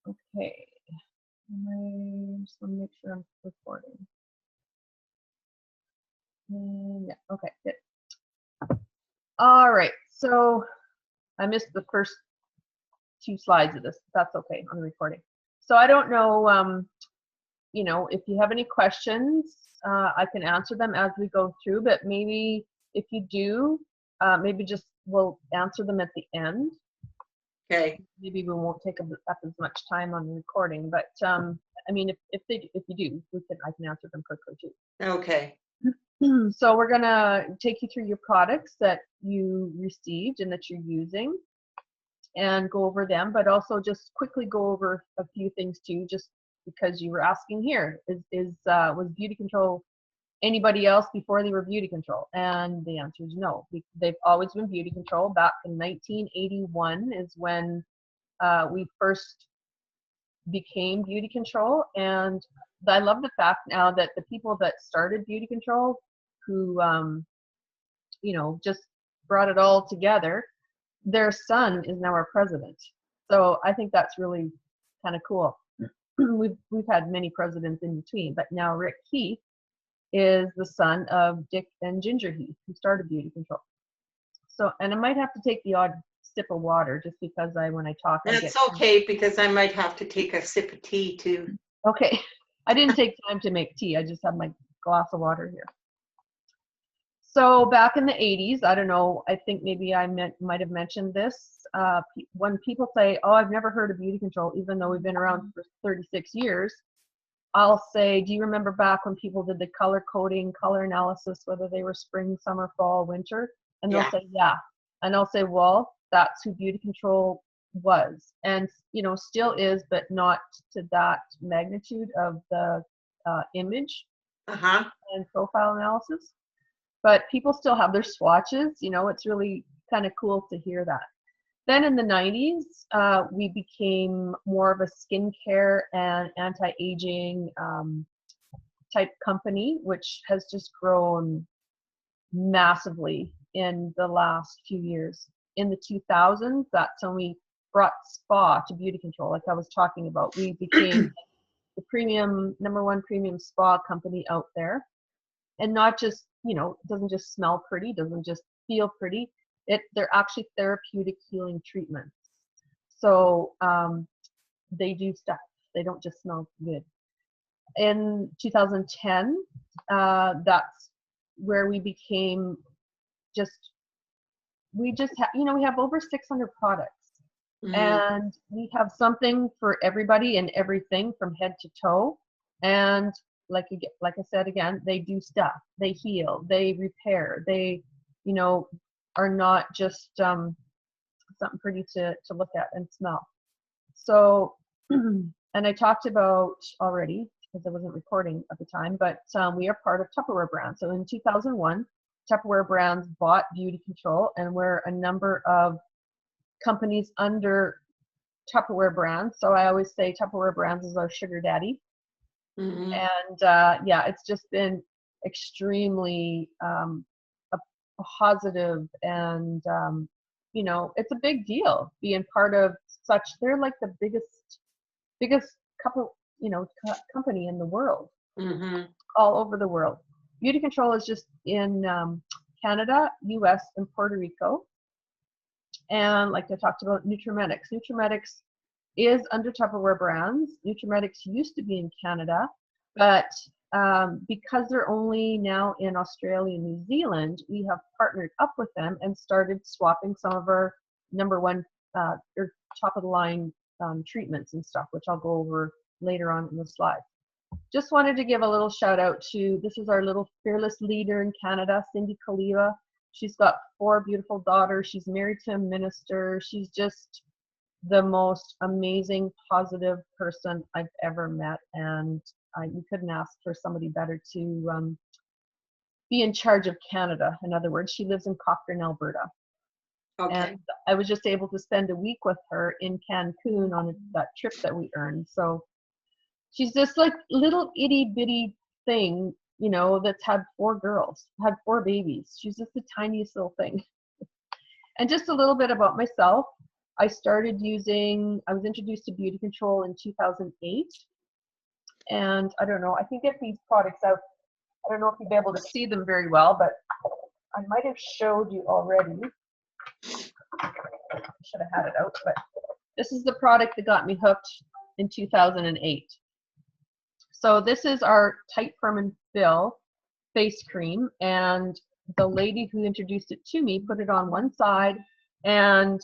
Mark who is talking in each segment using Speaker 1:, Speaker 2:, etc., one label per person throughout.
Speaker 1: Okay. I just want to make sure I'm recording. And yeah, okay, good. All right, so I missed the first 2 slides of this. That's okay on the recording. So I don't know, if you have any questions, I can answer them as we go through, but maybe if you do, maybe just we'll answer them at the end.
Speaker 2: Okay.
Speaker 1: Maybe we won't take up as much time on the recording, but I mean, if you do, I can answer them quickly too.
Speaker 2: Okay.
Speaker 1: So we're gonna take you through your products that you received and that you're using, and go over them, but also just quickly go over a few things too, just because you were asking here, was Beauty Control anybody else before they were Beauty Control? And the answer is no. They've always been Beauty Control. Back in 1981 is when we first became Beauty Control, and I love the fact now that the people that started Beauty Control, who just brought it all together, their son is now our president. So I think that's really kind of cool. We've had many presidents in between, but now Rick Heath is the son of Dick and Ginger Heath, who started Beauty Control. So, and I might have to take the odd sip of water just because when I talk,
Speaker 2: That's okay, because I might have to take a sip of tea too.
Speaker 1: Okay. I didn't take time to make tea. I just have my glass of water here. So back in the 80s, I don't know, I think maybe I might have mentioned this. When people say, oh, I've never heard of Beauty Control, even though we've been around for 36 years, I'll say, do you remember back when people did the color coding, color analysis, whether they were spring, summer, fall, winter? And they'll say, yeah. And I'll say, well, that's who Beauty Control was, and still is, but not to that magnitude of the image and profile analysis. But people still have their swatches. It's really kind of cool to hear that. Then in the 90s, we became more of a skincare and anti-aging type company, which has just grown massively in the last few years. In the 2000s, that's when we brought spa to Beauty Control, like I was talking about. We became the number one premium spa company out there. And not just, it doesn't just smell pretty, doesn't just feel pretty. They're actually therapeutic healing treatments. So they do stuff. They don't just smell good. In 2010, that's where we became we have over 600 products. And we have something for everybody and everything from head to toe. And like I said again, they do stuff. They heal. They repair. They, are not just something pretty to look at and smell. So, and I talked about already, because I wasn't recording at the time, but we are part of Tupperware Brands. So in 2001, Tupperware Brands bought Beauty Control, and we're a number of companies under Tupperware Brands. So I always say Tupperware Brands is our sugar daddy. And it's just been extremely a positive, and it's a big deal being part of such. They're like the biggest company in the world, all over the world. Beauty Control is just in Canada, US, and Puerto Rico. And like I talked about, Nutrimetics. Nutrimetics is under Tupperware Brands. Nutrimetics used to be in Canada, but because they're only now in Australia and New Zealand, we have partnered up with them and started swapping some of our number one or top of the line treatments and stuff, which I'll go over later on in the slide. Just wanted to give a little shout out to, this is our little fearless leader in Canada, Cindy Kaliva. She's got 4 beautiful daughters. She's married to a minister. She's just the most amazing, positive person I've ever met, and you couldn't ask for somebody better to be in charge of Canada. In other words, she lives in Cochrane, Alberta. And I was just able to spend a week with her in Cancun on that trip that we earned. So she's just like little itty bitty thing, that's had 4 girls, had 4 babies. She's just the tiniest little thing. And just a little bit about myself. I was introduced to Beauty Control in 2008. And I don't know, I can get these products out. I don't know if you'll be able to see them very well, but I might have showed you already. I should have had it out, but this is the product that got me hooked in 2008. So this is our Tight Firm and Fill face cream, and the lady who introduced it to me put it on one side, and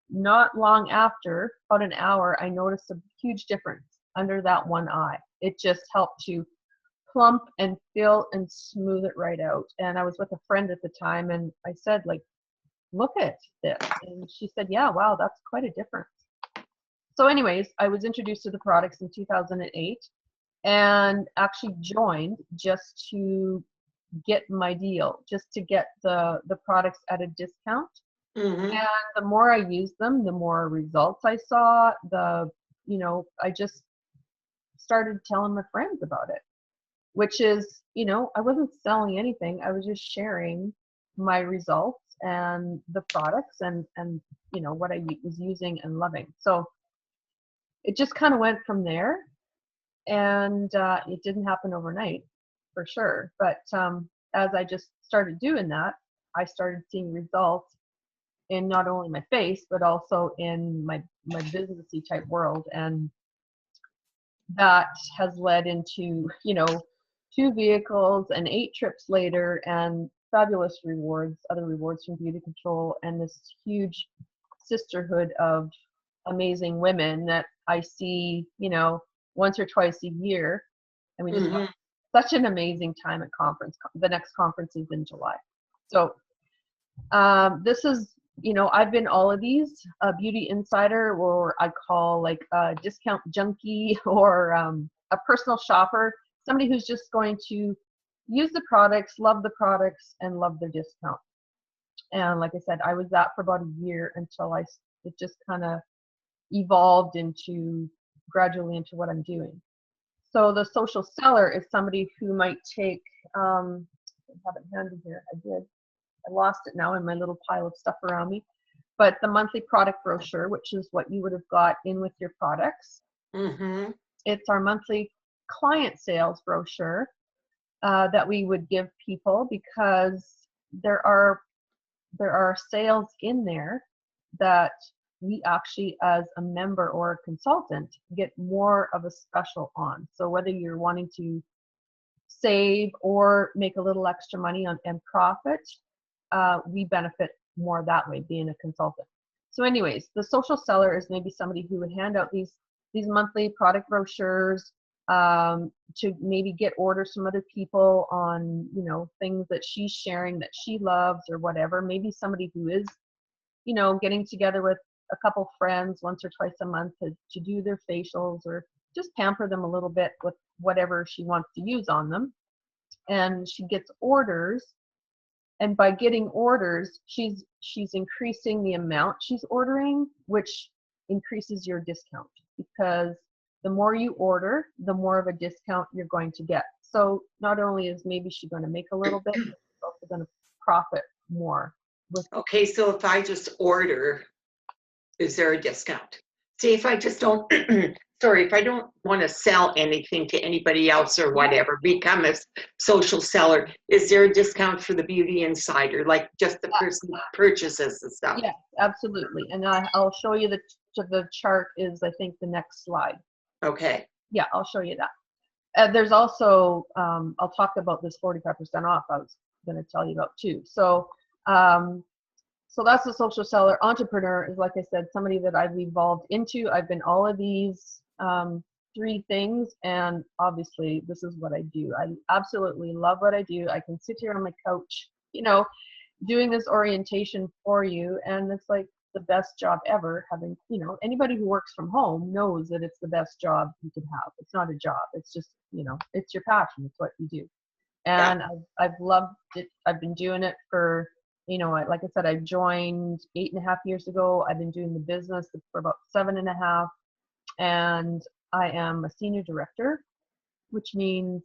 Speaker 1: not long after, about an hour, I noticed a huge difference under that one eye. It just helped to plump and fill and smooth it right out. And I was with a friend at the time, and I said, like, look at this. And she said, yeah, wow, that's quite a difference. So anyways, I was introduced to the products in 2008 and actually joined just to get my deal, just to get the products at a discount.
Speaker 2: Mm-hmm.
Speaker 1: And the more I used them, the more results I saw. I just started telling my friends about it, which is, I wasn't selling anything. I was just sharing my results and the products and what I was using and loving. So it just kind of went from there. And it didn't happen overnight, for sure. But as I just started doing that, I started seeing results in not only my face, but also in my businessy type world. And that has led into, 2 vehicles and 8 trips later, and fabulous rewards, other rewards from Beauty Control, and this huge sisterhood of amazing women that I see, once or twice a year. And we just have such an amazing time at conference. The next conference is in July. So this is, I've been all of these, a beauty insider, or I call like a discount junkie, or a personal shopper, somebody who's just going to use the products, love the products, and love their discount. And like I said, I was that for about a year until it just kind of evolved gradually into what I'm doing. So the social seller is somebody who might take, I have it handy here, I lost it now in my little pile of stuff around me, but the monthly product brochure, which is what you would have got in with your products.
Speaker 2: Mm-hmm.
Speaker 1: It's our monthly client sales brochure that we would give people, because there are sales in there that we actually, as a member or a consultant, get more of a special on. So whether you're wanting to save or make a little extra money and profit, we benefit more that way, being a consultant. So anyways, the social seller is maybe somebody who would hand out these monthly product brochures to maybe get orders from other people on, things that she's sharing that she loves or whatever. Maybe somebody who is, getting together with a couple friends once or twice a month to do their facials, or just pamper them a little bit with whatever she wants to use on them. And she gets orders, and by getting orders, she's increasing the amount she's ordering, which increases your discount, because the more you order, the more of a discount you're going to get. So not only is maybe she going to make a little bit, but she's also going to profit more.
Speaker 2: Okay, so if I just order, is there a discount? See, if I just don't, sorry, if I don't want to sell anything to anybody else or whatever, become a social seller, is there a discount for the Beauty Insider, like just the person who purchases the stuff?
Speaker 1: Yes, absolutely. And I'll show you the chart is, I think, the next slide.
Speaker 2: Okay.
Speaker 1: Yeah, I'll show you that. There's also, I'll talk about this 45% off I was going to tell you about too. So, so that's the social seller. Entrepreneur is, like I said, somebody that I've evolved into. I've been all of these 3 things, and obviously this is what I do. I absolutely love what I do. I can sit here on my couch, doing this orientation for you, and it's like the best job ever. Having, anybody who works from home knows that it's the best job you could have. It's not a job. It's just, it's your passion. It's what you do. And yeah. I've loved it. I've been doing it for, like I said, I joined 8.5 years ago. I've been doing the business for about 7.5, and I am a senior director, which means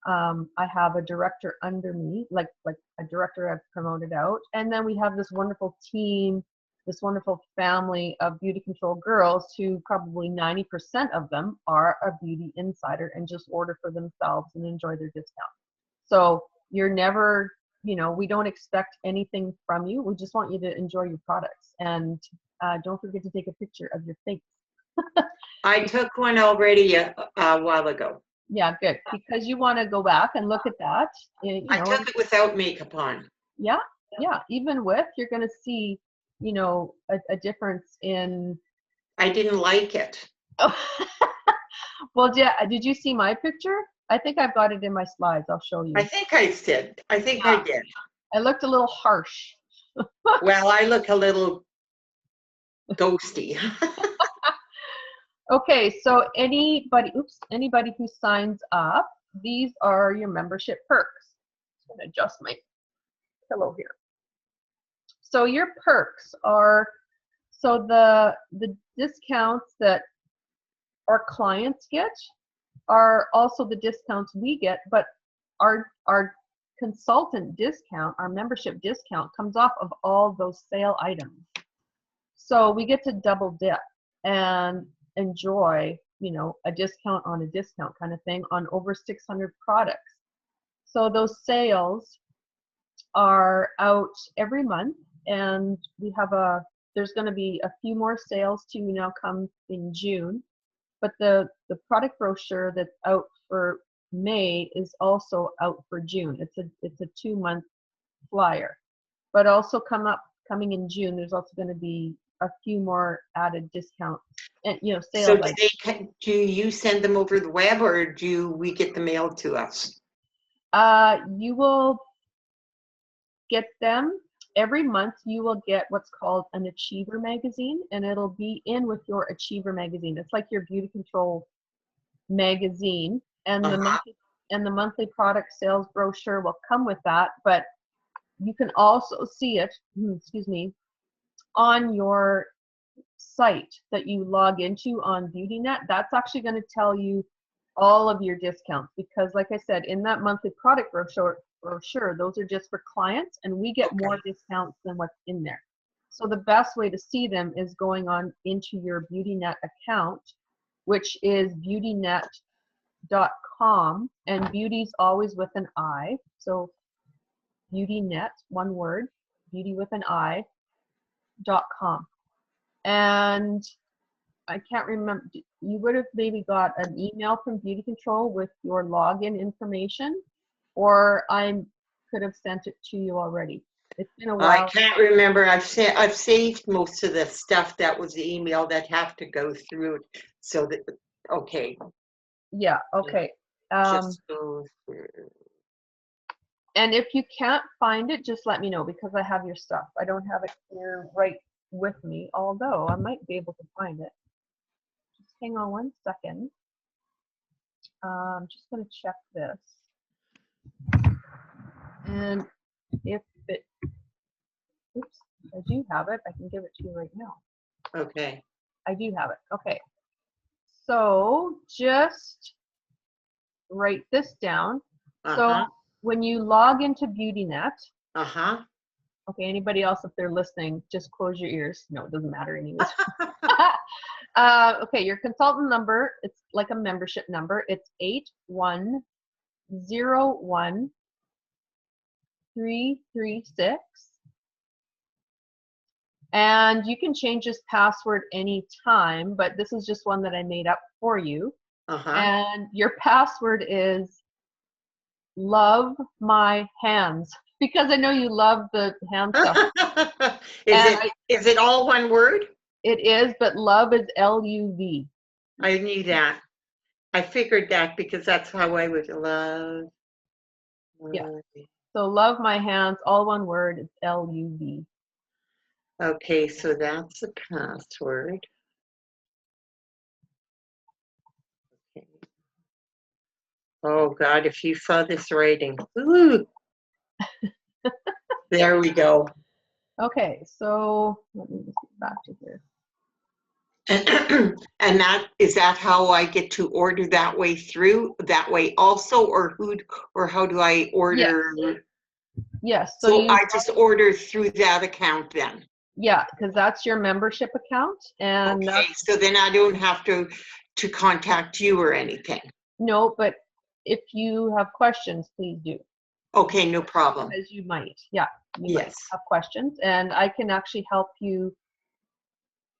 Speaker 1: I have a director under me, like a director I've promoted out. And then we have this wonderful team, this wonderful family of beauty control girls who probably 90% of them are a beauty insider and just order for themselves and enjoy their discount. So you're never, we don't expect anything from you. We just want you to enjoy your products. And don't forget to take a picture of your face.
Speaker 2: I took one already a while ago.
Speaker 1: Yeah, good. Because you want to go back and look at that.
Speaker 2: I took it without makeup on.
Speaker 1: Yeah. Even with, you're going to see, a difference in.
Speaker 2: I didn't like it.
Speaker 1: Well, yeah. Did you see my picture? I think I've got it in my slides. I'll show you.
Speaker 2: I think I did. I did.
Speaker 1: I looked a little harsh.
Speaker 2: Well, I look a little ghosty.
Speaker 1: Okay, so anybody who signs up, these are your membership perks. I'm going to adjust my pillow here. So your perks are, so the discounts that our clients get are also the discounts we get, but our consultant discount, our membership discount, comes off of all those sale items. So we get to double dip and enjoy, a discount on a discount kind of thing on over 600 products. So those sales are out every month, and we have there's going to be a few more sales to now come in June, but the product brochure that's out for May is also out for June. It's a 2-month flyer, but also coming in June, there's also going to be a few more added discounts and sales.
Speaker 2: So do you send them over the web, or do we get them mailed to us?
Speaker 1: You will get them every month. You will get what's called an Achiever magazine, and it'll be in with your Achiever magazine. It's like your beauty control magazine, and the monthly product sales brochure will come with that. But you can also see it, on your site that you log into on BeautyNet. That's actually going to tell you all of your discounts, because like I said, in that monthly product brochure, those are just for clients, and we get more discounts than what's in there. So the best way to see them is going on into your BeautyNet account, which is beautynet.com, and beauty's always with an I. So BeautyNet, one word, beauty with an I.com. And I can't remember, you would have maybe got an email from Beauty Control with your login information, or I could have sent it to you already. It's been a while.
Speaker 2: I can't remember. I've saved most of the stuff that was the email that have to go through, so that, okay.
Speaker 1: Yeah, okay.
Speaker 2: Just go through.
Speaker 1: And if you can't find it, just let me know, because I have your stuff. I don't have it here right with me, although I might be able to find it. Just hang on one second. I'm just going to check this. And if it, oops, I do have it. I can give it to you right now.
Speaker 2: Okay.
Speaker 1: I do have it. Okay. So just write this down. So when you log into BeautyNet, okay, anybody else, if they're listening, just close your ears. No, it doesn't matter anyways. Okay, your consultant number, it's like a membership number. It's 8101336. And you can change this password anytime, but this is just one that I made up for you. And your password is love my hands, because I know you love the hand stuff.
Speaker 2: Is it all one word?
Speaker 1: It is, but love is L-U-V.
Speaker 2: I knew that. I figured that, because that's how I would love.
Speaker 1: Yeah. So love my hands, all one word, it's L-U-V.
Speaker 2: Okay, so that's the password. Okay. Oh God, if you saw this writing. Ooh. There we go.
Speaker 1: Okay, so let me just get back to here.
Speaker 2: And is that how I get to order that way also, or how do I order?
Speaker 1: Yes.
Speaker 2: So I just order through that account then.
Speaker 1: Yeah, because that's your membership account, and
Speaker 2: Okay, so then I don't have to contact you or anything.
Speaker 1: no, but if you have questions, please do.
Speaker 2: Okay, no problem.
Speaker 1: Because you might, yeah, you might
Speaker 2: Yes.
Speaker 1: have questions, and I can actually help you.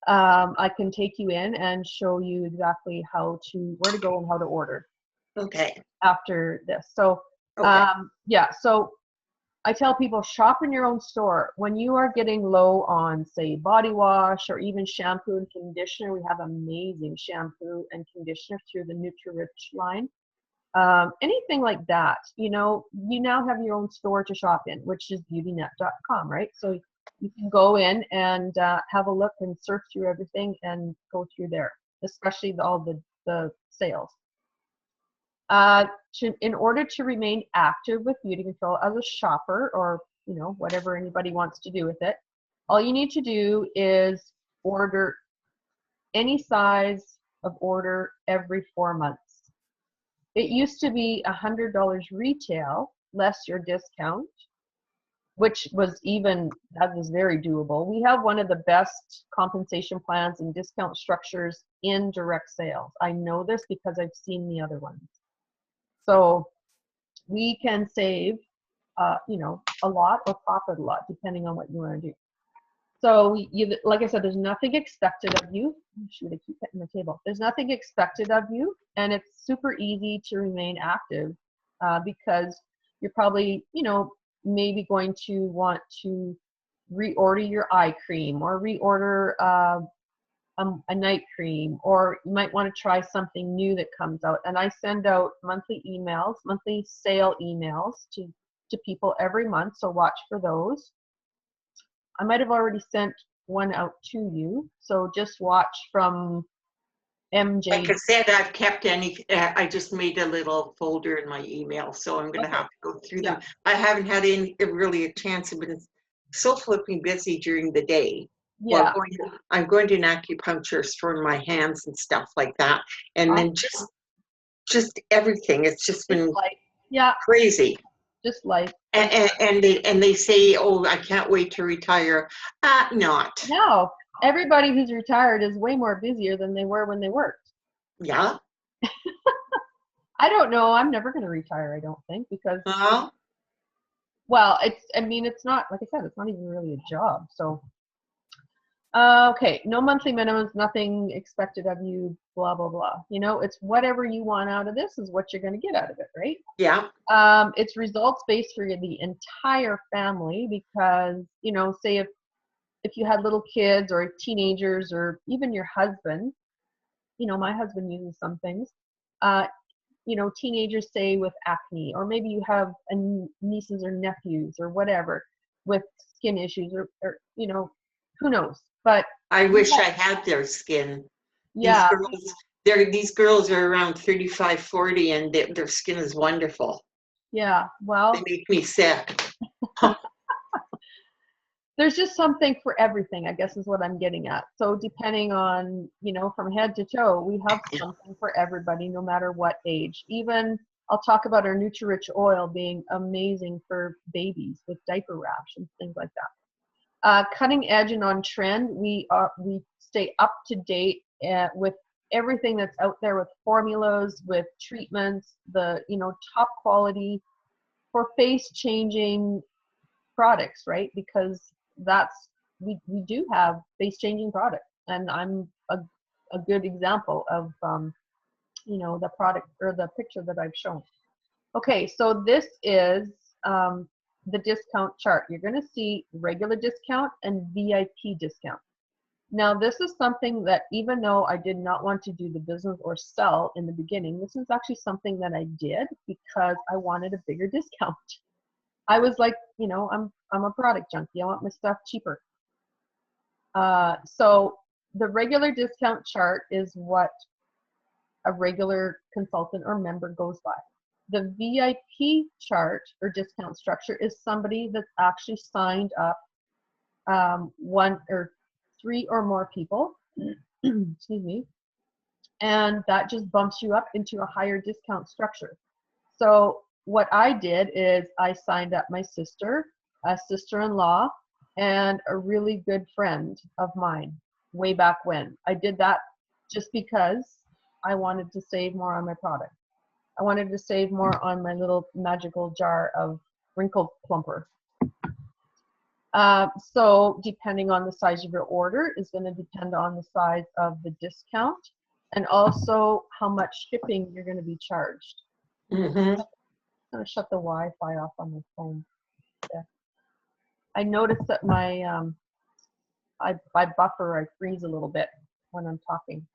Speaker 1: I can take you in and show you exactly where to go and how to order
Speaker 2: Okay.
Speaker 1: after this. So,
Speaker 2: Okay.
Speaker 1: yeah, so I tell people, shop in your own store. When you are getting low on, say, body wash or even shampoo and conditioner, we have amazing shampoo and conditioner through the Nutri-Rich line. Anything like that, you now have your own store to shop in, which is beautynet.com, right? So you can go in and have a look and surf through everything and go through there, especially all the sales. In order to remain active with Beauty Control as a shopper, or whatever anybody wants to do with it, all you need to do is order any size of order every 4 months. It used to be $100 retail, less your discount, which that was very doable. We have one of the best compensation plans and discount structures in direct sales. I know this because I've seen the other ones. So we can save, a lot or profit a lot, depending on what you want to do. So like I said, there's nothing expected of you. Shoot, I keep hitting the table. There's nothing expected of you, and it's super easy to remain active because you're probably, maybe going to want to reorder your eye cream or reorder a night cream, or you might want to try something new that comes out. And I send out monthly sale emails to people every month, so watch for those. I might have already sent one out to you, so just watch from MJ.
Speaker 2: Like I said, I've kept I just made a little folder in my email, so I'm going to have to go through them. I haven't had really a chance. I've been so flipping busy during the day.
Speaker 1: Yeah.
Speaker 2: Well, I'm going to an acupuncturist for my hands and stuff like that. And then just everything. It's just been crazy.
Speaker 1: Just life.
Speaker 2: And they say, oh, I can't wait to retire. Not.
Speaker 1: No, everybody who's retired is way more busier than they were when they worked.
Speaker 2: Yeah.
Speaker 1: I don't know. I'm never going to retire, I don't think, because, well, it's not, like I said, it's not even really a job. So, okay, no monthly minimums, nothing expected of you, blah, blah, blah. It's whatever you want out of this is what you're going to get out of it, right?
Speaker 2: Yeah.
Speaker 1: It's results based for the entire family because, say if you had little kids or teenagers or even your husband, my husband uses some things, teenagers say with acne, or maybe you have nieces or nephews or whatever with skin issues or who knows. But
Speaker 2: I wish I had their skin.
Speaker 1: Yeah.
Speaker 2: These girls are around 35, 40, and their skin is wonderful.
Speaker 1: Yeah, well.
Speaker 2: They make me sick.
Speaker 1: There's just something for everything, I guess is what I'm getting at. So depending on, from head to toe, we have something for everybody, no matter what age. Even, I'll talk about our Nutri-Rich oil being amazing for babies with diaper rash and things like that. Cutting edge and on trend, we stay up to date with everything that's out there, with formulas, with treatments, the top quality for face changing products, right? Because we do have face changing products, and I'm a good example of the product or the picture that I've shown. Okay, so this is the discount chart. You're going to see regular discount and VIP discount. Now, this is something that, even though I did not want to do the business or sell in the beginning, this is actually something that I did because I wanted a bigger discount. I was like, I'm a product junkie. I want my stuff cheaper. So the regular discount chart is what a regular consultant or member goes by. The VIP chart or discount structure is somebody that's actually signed up one or three or more people, excuse me, and that just bumps you up into a higher discount structure. So what I did is I signed up my sister, a sister-in-law, and a really good friend of mine way back when. I did that just because I wanted to save more on my product. I wanted to save more on my little magical jar of wrinkle plumper. So depending on the size of your order is going to depend on the size of the discount and also how much shipping you're going to be charged.
Speaker 2: Mm-hmm.
Speaker 1: I'm going to shut the Wi-Fi off on my phone. Yeah. I noticed that my I buffer, I freeze a little bit when I'm talking.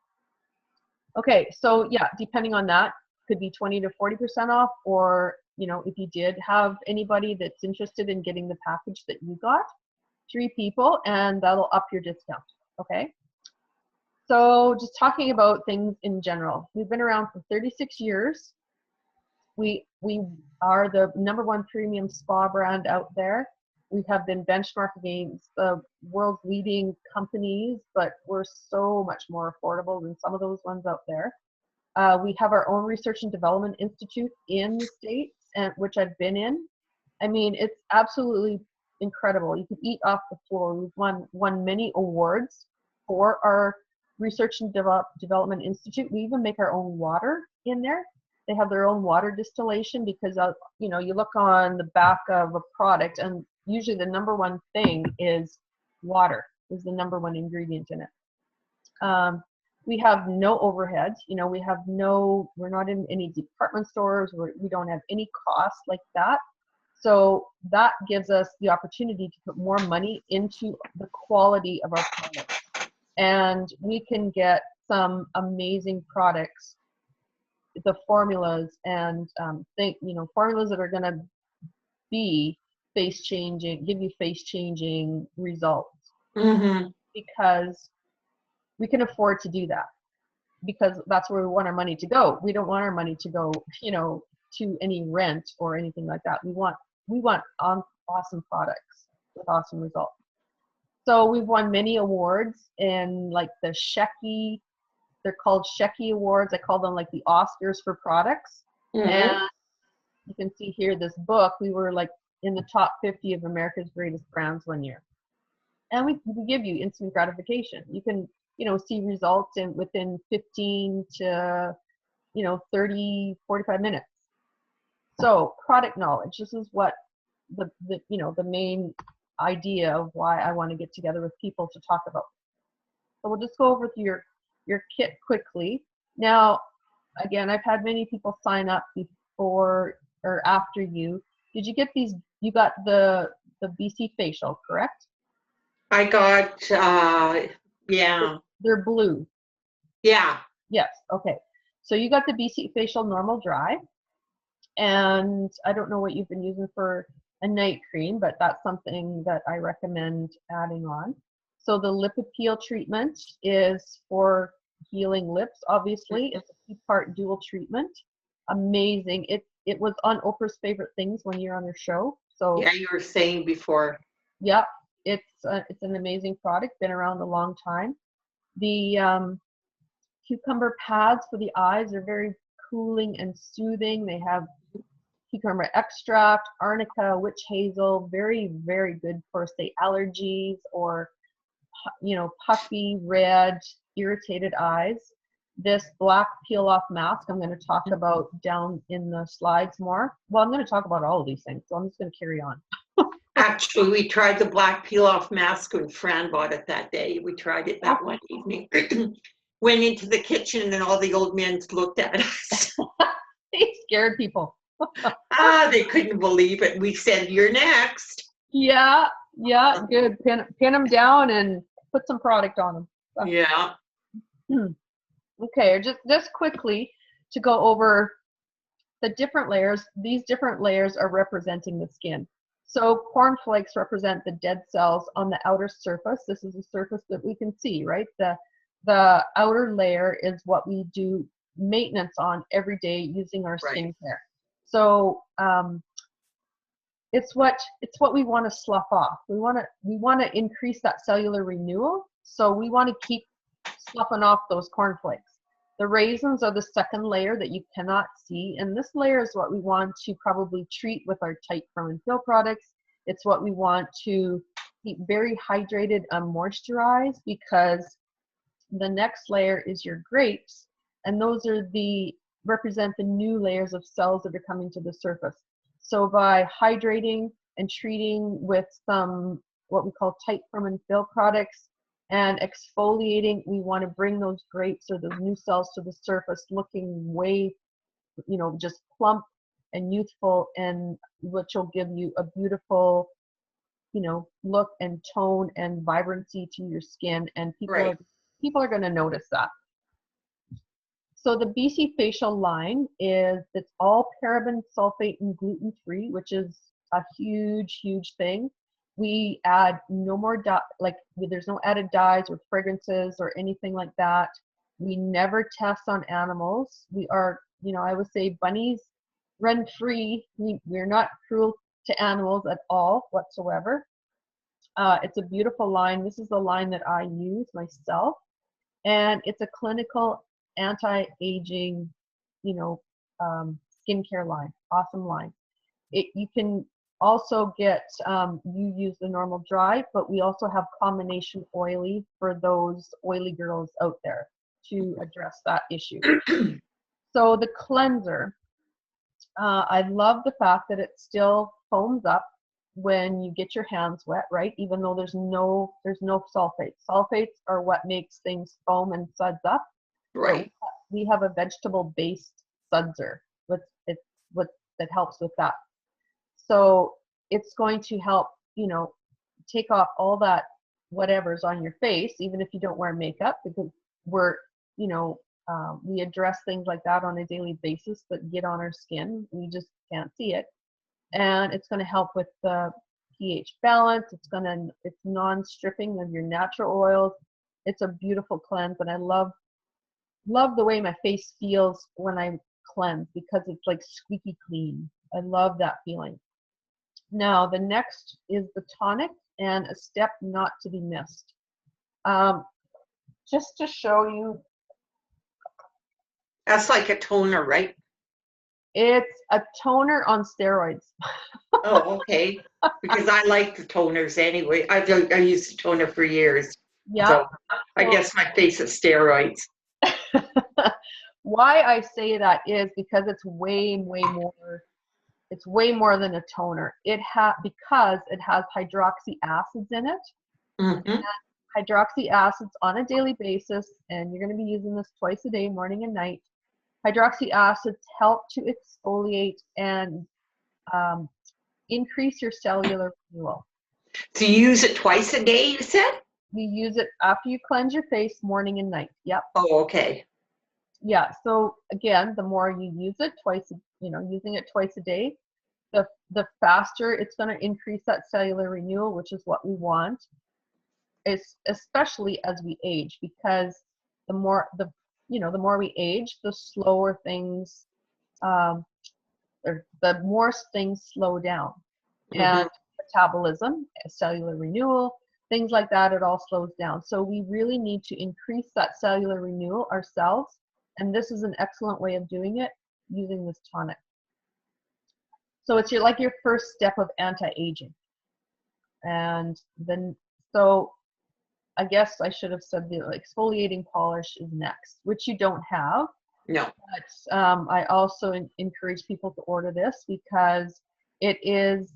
Speaker 1: Okay, so yeah, depending on that, could be 20 to 40% off, or you know, if you did have anybody that's interested in getting the package that you got, 3 people, and that'll up your discount. Okay. So just talking about things in general, we've been around for 36 years. We are the #1 premium spa brand out there. We have been benchmarked against the world's leading companies, but we're so much more affordable than some of those ones out there. We have our own research and development institute in the States, and which I've been in. I mean, it's absolutely incredible. You could eat off the floor. We've won many awards for our research and development institute. We even make our own water in there. They have their own water distillation because, you know, you look on the back of a product and usually the #1 thing is water, is the #1 ingredient in it. We have no overhead. You know, we're not in any department stores. We don't have any costs like that. So that gives us the opportunity to put more money into the quality of our products. And we can get some amazing products, the formulas, and formulas that are going to be give you face-changing results.
Speaker 2: Mm-hmm.
Speaker 1: Because we can afford to do that, because that's where we want our money to go. We don't want our money to go, you know, to any rent or anything like that. We want awesome products with awesome results. So we've won many awards in like the Shecky, they're called Shecky Awards. I call them like the Oscars for products.
Speaker 2: Mm-hmm.
Speaker 1: And you can see here this book, we were like in the top 50 of America's greatest brands one year. And we give you instant gratification. You can, you know, see results within 15 to, 30, 45 minutes. So product knowledge, this is what the main idea of why I want to get together with people to talk about. So we'll just go over through your kit quickly. Now, again, I've had many people sign up before or after you. Did you get these? You got the BC facial, correct?
Speaker 2: I got, yeah.
Speaker 1: They're blue.
Speaker 2: Yeah.
Speaker 1: Yes, okay. So you got the BC facial normal dry. And I don't know what you've been using for a night cream, but that's something that I recommend adding on. So the lip appeal treatment is for healing lips, obviously. It's a 2-part dual treatment. Amazing. It was on Oprah's Favorite Things when you're on her show. So
Speaker 2: yeah, you were saying before.
Speaker 1: Yeah, it's an amazing product, been around a long time. The cucumber pads for the eyes are very cooling and soothing. They have cucumber extract, arnica, witch hazel, very, very good for, say, allergies or, puffy, red, irritated eyes. This black peel-off mask I'm going to talk about down in the slides more. Well, I'm going to talk about all of these things, so I'm just going to carry on.
Speaker 2: Actually, we tried the black peel-off mask when Fran bought it that day. We tried it that one evening. Went into the kitchen and all the old men looked at us.
Speaker 1: They scared people.
Speaker 2: They couldn't believe it. We said, "You're next."
Speaker 1: Yeah, good. Pin them down and put some product on them.
Speaker 2: Yeah.
Speaker 1: Okay, just quickly to go over the different layers. These different layers are representing the skin. So cornflakes represent the dead cells on the outer surface. This is a surface that we can see, right? The outer layer is what we do maintenance on every day using our skincare. So it's what we want to slough off. We want to increase that cellular renewal. So we want to keep sloughing off those cornflakes. The raisins are the second layer that you cannot see, and this layer is what we want to probably treat with our tight firm and fill products. It's what we want to keep very hydrated and moisturized, because the next layer is your grapes, and those are represent the new layers of cells that are coming to the surface. So by hydrating and treating with some what we call tight firm and fill products and exfoliating, we want to bring those grapes or those new cells to the surface looking way, just plump and youthful, and which will give you a beautiful, look and tone and vibrancy to your skin, and people are going to notice that. So the BC Facial line it's all paraben, sulfate, and gluten-free, which is a huge, huge thing. We add no more there's no added dyes or fragrances or anything like that. We never test on animals. We are, I would say bunnies run free. We're not cruel to animals at all whatsoever. It's a beautiful line. This is the line that I use myself, and it's a clinical anti-aging, skincare line. Awesome line. You can also get, you use the normal dry, but we also have combination oily for those oily girls out there to address that issue. So the cleanser, I love the fact that it still foams up when you get your hands wet, right? Even though there's no sulfates. Sulfates are what makes things foam and suds up.
Speaker 2: Right.
Speaker 1: So we have a vegetable-based sudser that helps with that. So it's going to help, take off all that whatever's on your face, even if you don't wear makeup, because we address things like that on a daily basis that get on our skin. We just can't see it. And it's going to help with the pH balance. It's non-stripping of your natural oils. It's a beautiful cleanse, and I love the way my face feels when I cleanse, because it's like squeaky clean. I love that feeling. Now the next is the tonic, and a step not to be missed. Just to show you,
Speaker 2: that's like a toner, right?
Speaker 1: It's a toner on steroids.
Speaker 2: Oh, okay. Because I like the toners anyway. I used a toner for years.
Speaker 1: Yeah.
Speaker 2: So I guess my face is steroids.
Speaker 1: Why I say that is because it's way more. It's way more than a toner. Because it has hydroxy acids in it.
Speaker 2: Mm-hmm.
Speaker 1: Hydroxy acids on a daily basis, and you're going to be using this twice a day, morning and night. Hydroxy acids help to exfoliate and increase your cellular renewal.
Speaker 2: So you use it twice a day, you said?
Speaker 1: You use it after you cleanse your face, morning and night. Yep.
Speaker 2: Oh, okay.
Speaker 1: Yeah. So again, the more you use it using it twice a day, the faster it's going to increase that cellular renewal, which is what we want. It's especially as we age, because the more we age, the slower things, or the more things slow down. Mm-hmm. And metabolism, cellular renewal, things like that, it all slows down. So we really need to increase that cellular renewal ourselves. And this is an excellent way of doing it, using this tonic. So it's like your first step of anti-aging. And then, so I guess I should have said the exfoliating polish is next, which you don't have.
Speaker 2: No.
Speaker 1: But I also encourage people to order this, because it is,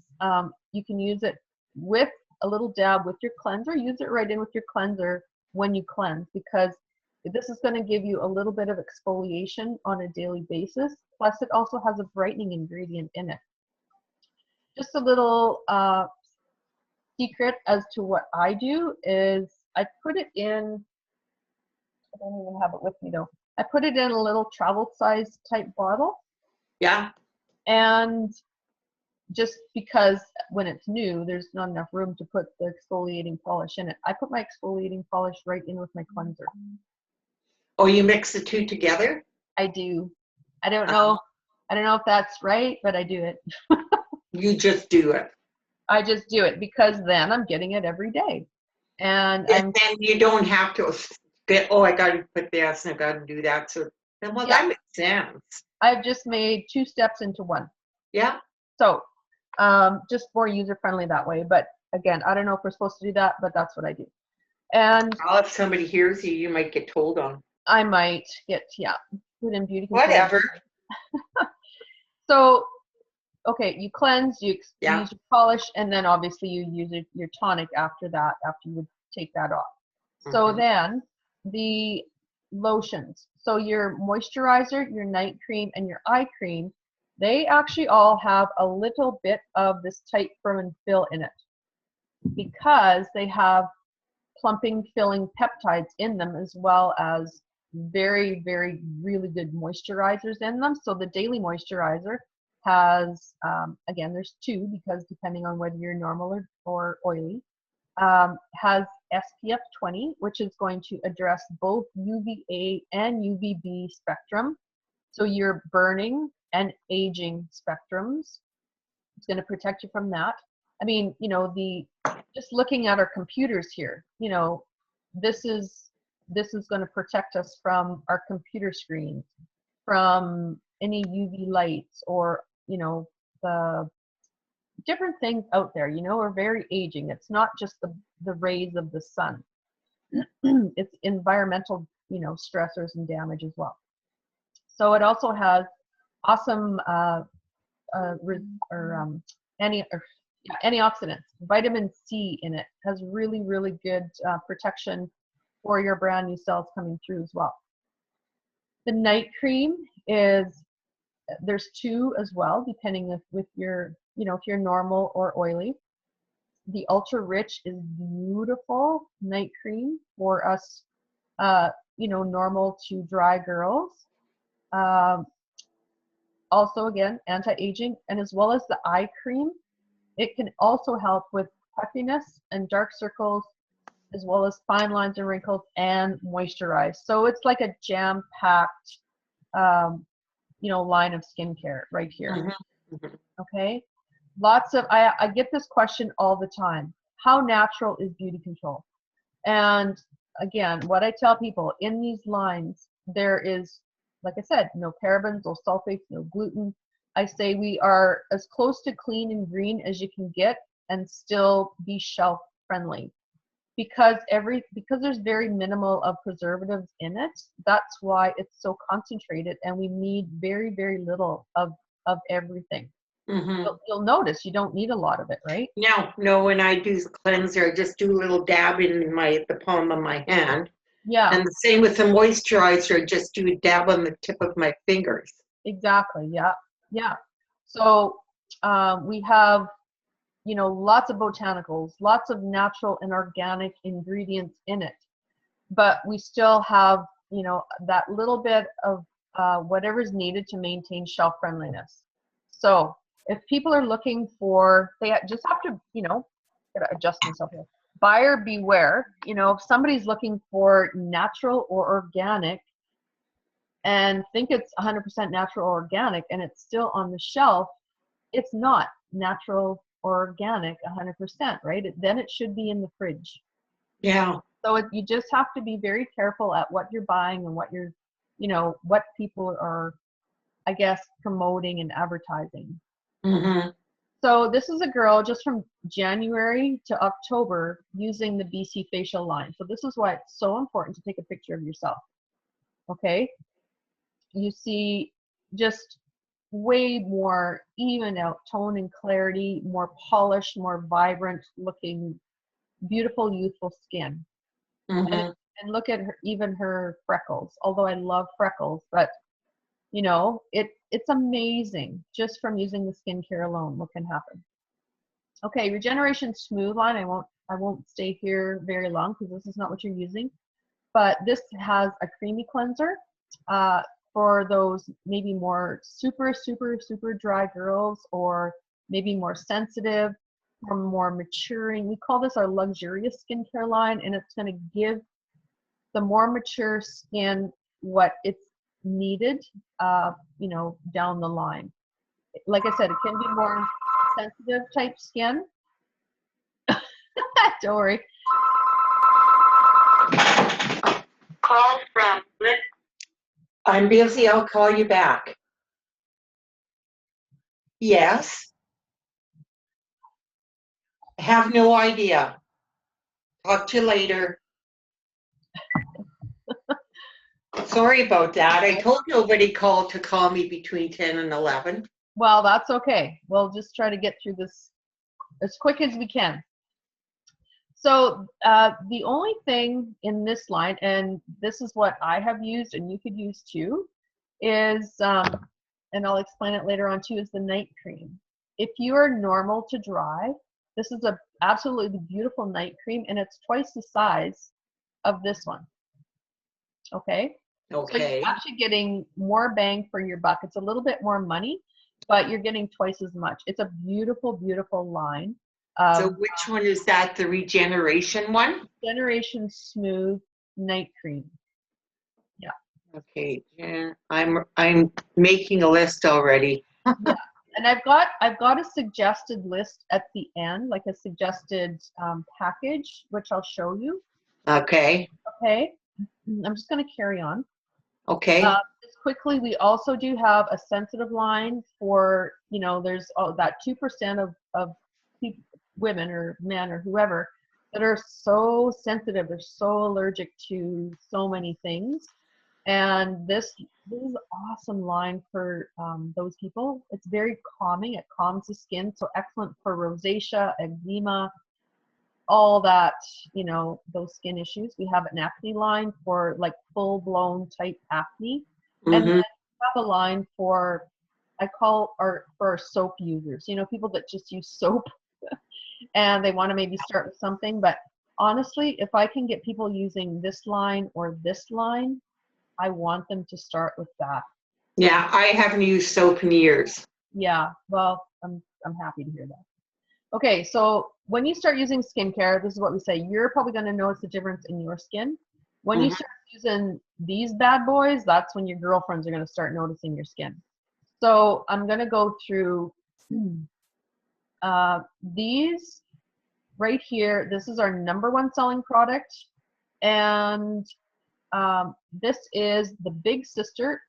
Speaker 1: you can use it with a little dab with your cleanser. Use it right in with your cleanser when you cleanse, because this is going to give you a little bit of exfoliation on a daily basis. Plus, it also has a brightening ingredient in it. Just a little secret as to what I do is I put it in, I don't even have it with me though. I put it in a little travel size type bottle.
Speaker 2: Yeah.
Speaker 1: And just because when it's new, there's not enough room to put the exfoliating polish in it. I put my exfoliating polish right in with my cleanser.
Speaker 2: Oh, you mix the two together?
Speaker 1: I do. I don't know. I don't know if that's right, but I do it.
Speaker 2: You just do it.
Speaker 1: I just do it because then I'm getting it every day. And
Speaker 2: then you don't have to I got to put this and I got to do that. So then, well, that makes sense.
Speaker 1: I've just made 2 steps into one.
Speaker 2: Yeah.
Speaker 1: So just more user friendly that way. But again, I don't know if we're supposed to do that, but that's what I do. And
Speaker 2: Well, if somebody hears you, you might get told on.
Speaker 1: I might get, yeah, food and beauty control.
Speaker 2: Whatever.
Speaker 1: So, okay, you cleanse, you
Speaker 2: Yeah.
Speaker 1: use your polish, and then obviously you use your tonic after that, after you would take that off. So then the lotions. So your moisturizer, your night cream, and your eye cream, they actually all have a little bit of this tight, firm, and fill in it because they have plumping, filling peptides in them, as well as very, very, really good moisturizers in them. So the daily moisturizer has, again, there's two because depending on whether you're normal or oily, has SPF 20, which is going to address both UVA and UVB spectrum. So your burning and aging spectrums. It's going to protect you from that. I mean, you know, just looking at our computers here, you know, this is going to protect us from our computer screens, from any UV lights, or, you know, the different things out there, you know, are very aging. It's not just the rays of the sun. It's environmental, you know, stressors and damage as well. So it also has awesome antioxidants. Vitamin C in it has really, really good protection for your brand new cells coming through as well. The night cream there's two as well, depending if you're, you know, if you're normal or oily. The Ultra Rich is beautiful night cream for us, you know, normal to dry girls. Also, again, anti-aging, and as well as the eye cream, it can also help with puffiness and dark circles, as well as fine lines and wrinkles, and moisturize. So it's like a jam-packed, you know, line of skincare right here. Okay. Lots of, I get this question all the time. How natural is beauty control? And again, what I tell people in these lines, there is, like I said, no parabens, no sulfates, no gluten. I say we are as close to clean and green as you can get and still be shelf friendly. Because there's very minimal of preservatives in it, that's why it's so concentrated, and we need very, very little of everything. You'll notice you don't need a lot of it, right?
Speaker 2: No, when I do the cleanser, I just do a little dab in the palm of my hand.
Speaker 1: Yeah.
Speaker 2: And the same with the moisturizer, just do a dab on the tip of my fingers.
Speaker 1: Exactly. Yeah. Yeah. So we have, you know, lots of botanicals, lots of natural and organic ingredients in it, but we still have, you know, that little bit of whatever's needed to maintain shelf friendliness. So if people are looking for, they just have to, you know, gotta adjust myself here. Buyer beware. You know, if somebody's looking for natural or organic and think it's 100% natural or organic and it's still on the shelf, it's not natural or organic 100%, right? Then it should be in the fridge.
Speaker 2: Yeah.
Speaker 1: So you just have to be very careful at what you're buying and what you're, you know, what people are, I guess, promoting and advertising. So this is a girl just from January to October using the BC facial line. So this is why it's so important to take a picture of yourself. Okay. You see just way more even out tone and clarity, more polished, more vibrant looking, beautiful, youthful skin. And look at her, even her freckles, although I love freckles, but you know, it's amazing just from using the skincare alone what can happen. Okay, Regeneration Smooth Line, I won't stay here very long because this is not what you're using, but this has a creamy cleanser for those maybe more super dry girls, or maybe more sensitive or more maturing. We call this our luxurious skincare line, and it's going to give the more mature skin what it's needed, you know, down the line. Like I said, it can be more sensitive type skin. Don't worry.
Speaker 2: Call from Liz. I'm busy. I'll call you back. Yes. Have no idea. Talk to you later. Sorry about that. I told nobody to call me between 10 and 11.
Speaker 1: Well, that's okay. We'll just try to get through this as quick as we can. So the only thing in this line, and this is what I have used and you could use too, is, and I'll explain it later on too, is the night cream. If you are normal to dry, this is a absolutely beautiful night cream, and it's twice the size of this one. Okay? So
Speaker 2: Okay.
Speaker 1: you're actually getting more bang for your buck. It's a little bit more money, but you're getting twice as much. It's a beautiful, beautiful line.
Speaker 2: So which one is that? The Regeneration one?
Speaker 1: Generation Smooth Night Cream. Yeah.
Speaker 2: Okay. Yeah. I'm making a list already.
Speaker 1: Yeah. And I've got a suggested list at the end, like a suggested package, which I'll show you.
Speaker 2: Okay.
Speaker 1: Okay. I'm just going to carry on.
Speaker 2: Okay.
Speaker 1: Just quickly, we also do have a sensitive line for, you know, there's that 2% of people, women or men or whoever, that are so sensitive. They're so allergic to so many things. And this is an awesome line for those people. It's very calming. It calms the skin. So excellent for rosacea, eczema, all that, you know, those skin issues. We have an acne line for like full-blown type acne. And then we have a line for, for our soap users, you know, people that just use soap and they want to maybe start with something. But honestly, if I can get people using this line or this line, I want them to start with that.
Speaker 2: Yeah, I haven't used soap in years.
Speaker 1: Yeah, well, I'm happy to hear that. Okay, so when you start using skincare, this is what we say, you're probably going to notice the difference in your skin. When you start using these bad boys, that's when your girlfriends are going to start noticing your skin. So I'm going to go through these right here. This is our #1 selling product. And this is the big sister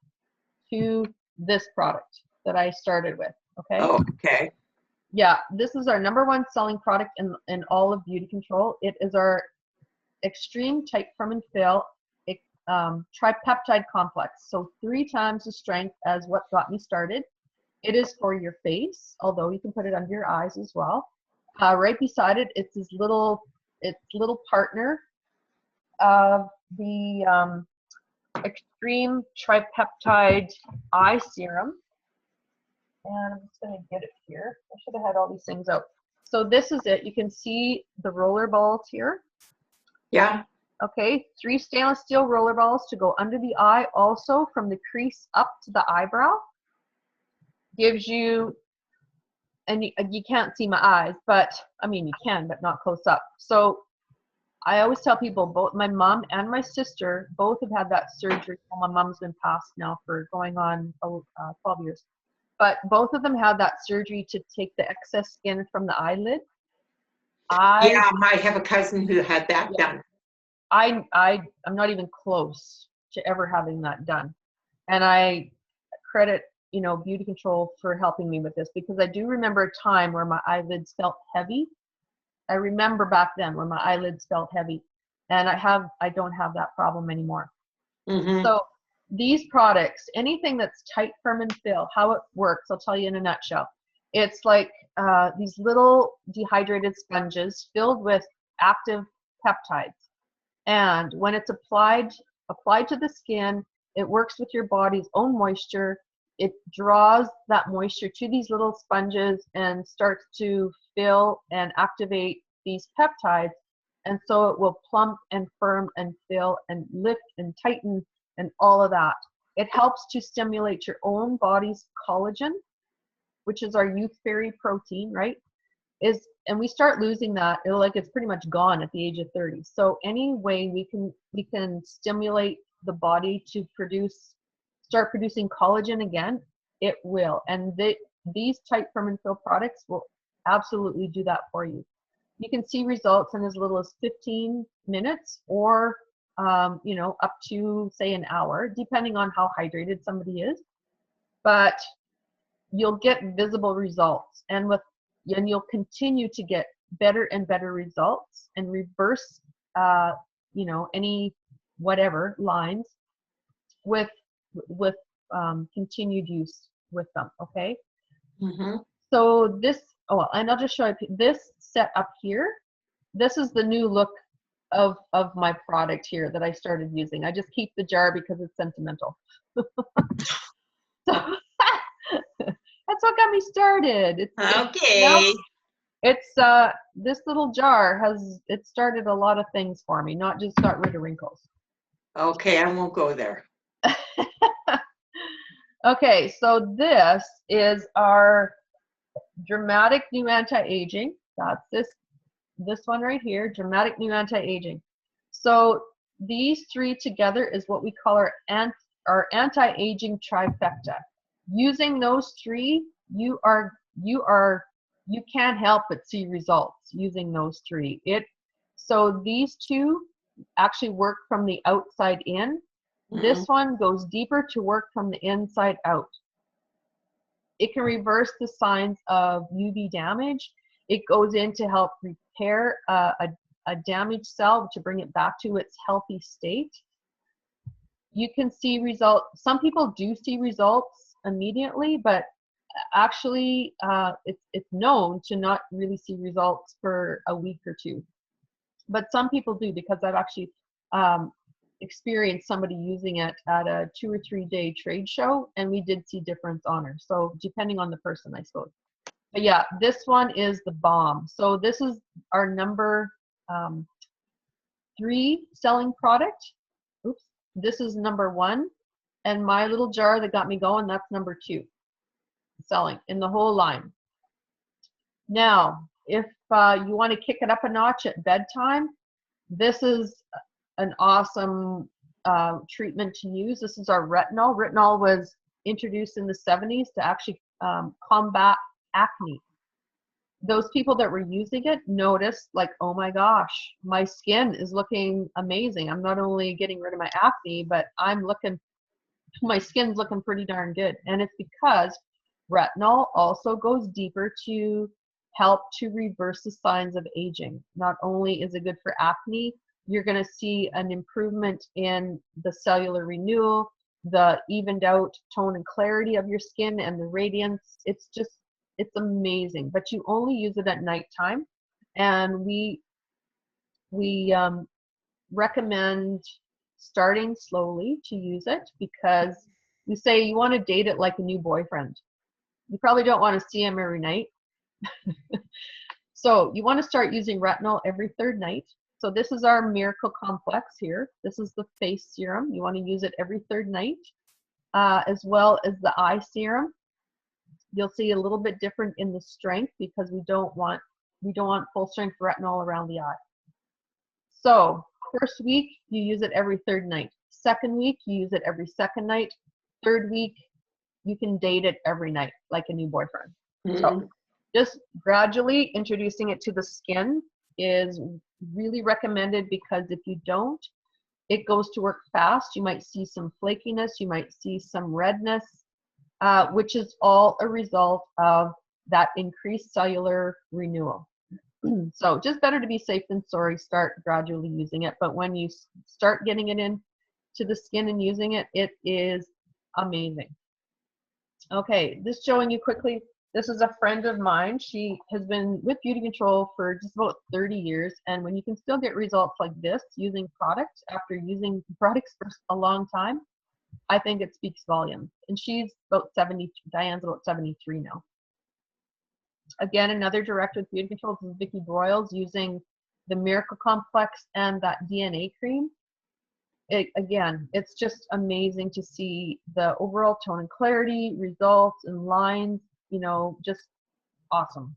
Speaker 1: to this product that I started with. Okay.
Speaker 2: Oh, okay.
Speaker 1: Yeah, this is our #1 selling product in all of beauty control. It is our extreme tight firm and fill tripeptide complex. So 3 times the strength as what got me started. It is for your face, although you can put it under your eyes as well. Right beside it, it's this little partner of the extreme tripeptide eye serum. And I'm just going to get it here. I should have had all these things out. So this is it. You can see the roller balls here.
Speaker 2: Yeah.
Speaker 1: Okay, 3 stainless steel roller balls to go under the eye, also from the crease up to the eyebrow. Gives you, and you can't see my eyes, but I mean you can, but not close up. So I always tell people, both my mom and my sister both have had that surgery. Well, my mom's been passed now for going on 12 years. But both of them had that surgery to take the excess skin from the eyelid.
Speaker 2: Yeah, I have a cousin who had that done.
Speaker 1: I'm not even close to ever having that done. And I credit, you know, Beauty Control for helping me with this, because I do remember a time where my eyelids felt heavy. I remember back then when my eyelids felt heavy, and I don't have that problem anymore. So these products, anything that's tight, firm, and fill, how it works, I'll tell you in a nutshell. It's like these little dehydrated sponges filled with active peptides. And when it's applied to the skin, it works with your body's own moisture. It draws that moisture to these little sponges and starts to fill and activate these peptides. And so it will plump and firm and fill and lift and tighten and all of that. It helps to stimulate your own body's collagen, which is our youth fairy protein, right? And we start losing that, it's pretty much gone at the age of 30. So any way we can stimulate the body to start producing collagen again, it will. And these tight, firm, and fill products will absolutely do that for you. You can see results in as little as 15 minutes or up to, say, an hour, depending on how hydrated somebody is. But you'll get visible results, and you'll continue to get better and better results and reverse, you know, any whatever lines with with continued use with them. Okay.
Speaker 2: Mm-hmm.
Speaker 1: So this, oh, and I'll just show you this set up here. This is the new look of my product here that I started using. I just keep the jar because it's sentimental. So that's what got me started.
Speaker 2: Okay.
Speaker 1: It's this little jar it started a lot of things for me, not just got rid of wrinkles.
Speaker 2: Okay, I won't go there.
Speaker 1: Okay, so this is our Dramatic New Anti-Aging. That's this one right here, Dramatic New Anti-Aging. So these three together is what we call our anti-aging trifecta. Using those three, you can't help but see results using those three. So these two actually work from the outside in. This one goes deeper to work from the inside out. It can reverse the signs of UV damage. It goes in to help repair a damaged cell to bring it back to its healthy state. You can see results. Some people do see results immediately, but actually it's known to not really see results for a week or two. But some people do, because I've actually experienced somebody using it at a 2 or 3 day trade show, and we did see difference on her. So depending on the person, I suppose. But yeah, this one is the bomb. So this is our number 3 selling product. Oops, this is number 1, and my little jar that got me going, that's number 2 selling in the whole line. Now, if you want to kick it up a notch at bedtime, this is an awesome treatment to use. This is our retinol. Retinol was introduced in the 70s to actually combat acne. Those people that were using it noticed, like, oh my gosh, my skin is looking amazing. I'm not only getting rid of my acne, but my skin's looking pretty darn good. And it's because retinol also goes deeper to help to reverse the signs of aging. Not only is it good for acne, you're going to see an improvement in the cellular renewal, the evened out tone and clarity of your skin, and the radiance. It's amazing. But you only use it at nighttime, and we recommend starting slowly to use it, because you say you want to date it like a new boyfriend. You probably don't want to see him every night. So you want to start using retinol every 3rd night. So this is our Miracle Complex here. This is the face serum. You want to use it every 3rd night, as well as the eye serum. You'll see a little bit different in the strength, because we don't want full strength retinol around the eye. So 1st week, you use it every 3rd night. 2nd week, you use it every 2nd night. 3rd week, you can date it every night like a new boyfriend. So just gradually introducing it to the skin is really recommended, because if you don't, it goes to work fast. You might see some flakiness, you might see some redness, which is all a result of that increased cellular renewal. So just better to be safe than sorry. Start gradually using it, but when you start getting it in to the skin and using it, it is amazing. Okay, just showing you quickly, this is a friend of mine. She has been with Beauty Control for just about 30 years, and when you can still get results like this using products after using products for a long time, I think it speaks volumes. And she's about 70, Diane's about 73 now. Again, another direct with Beauty Control is Vicki Broyles, using the Miracle Complex and that DNA cream. Again, it's just amazing to see the overall tone and clarity, results, and lines, you know, just awesome.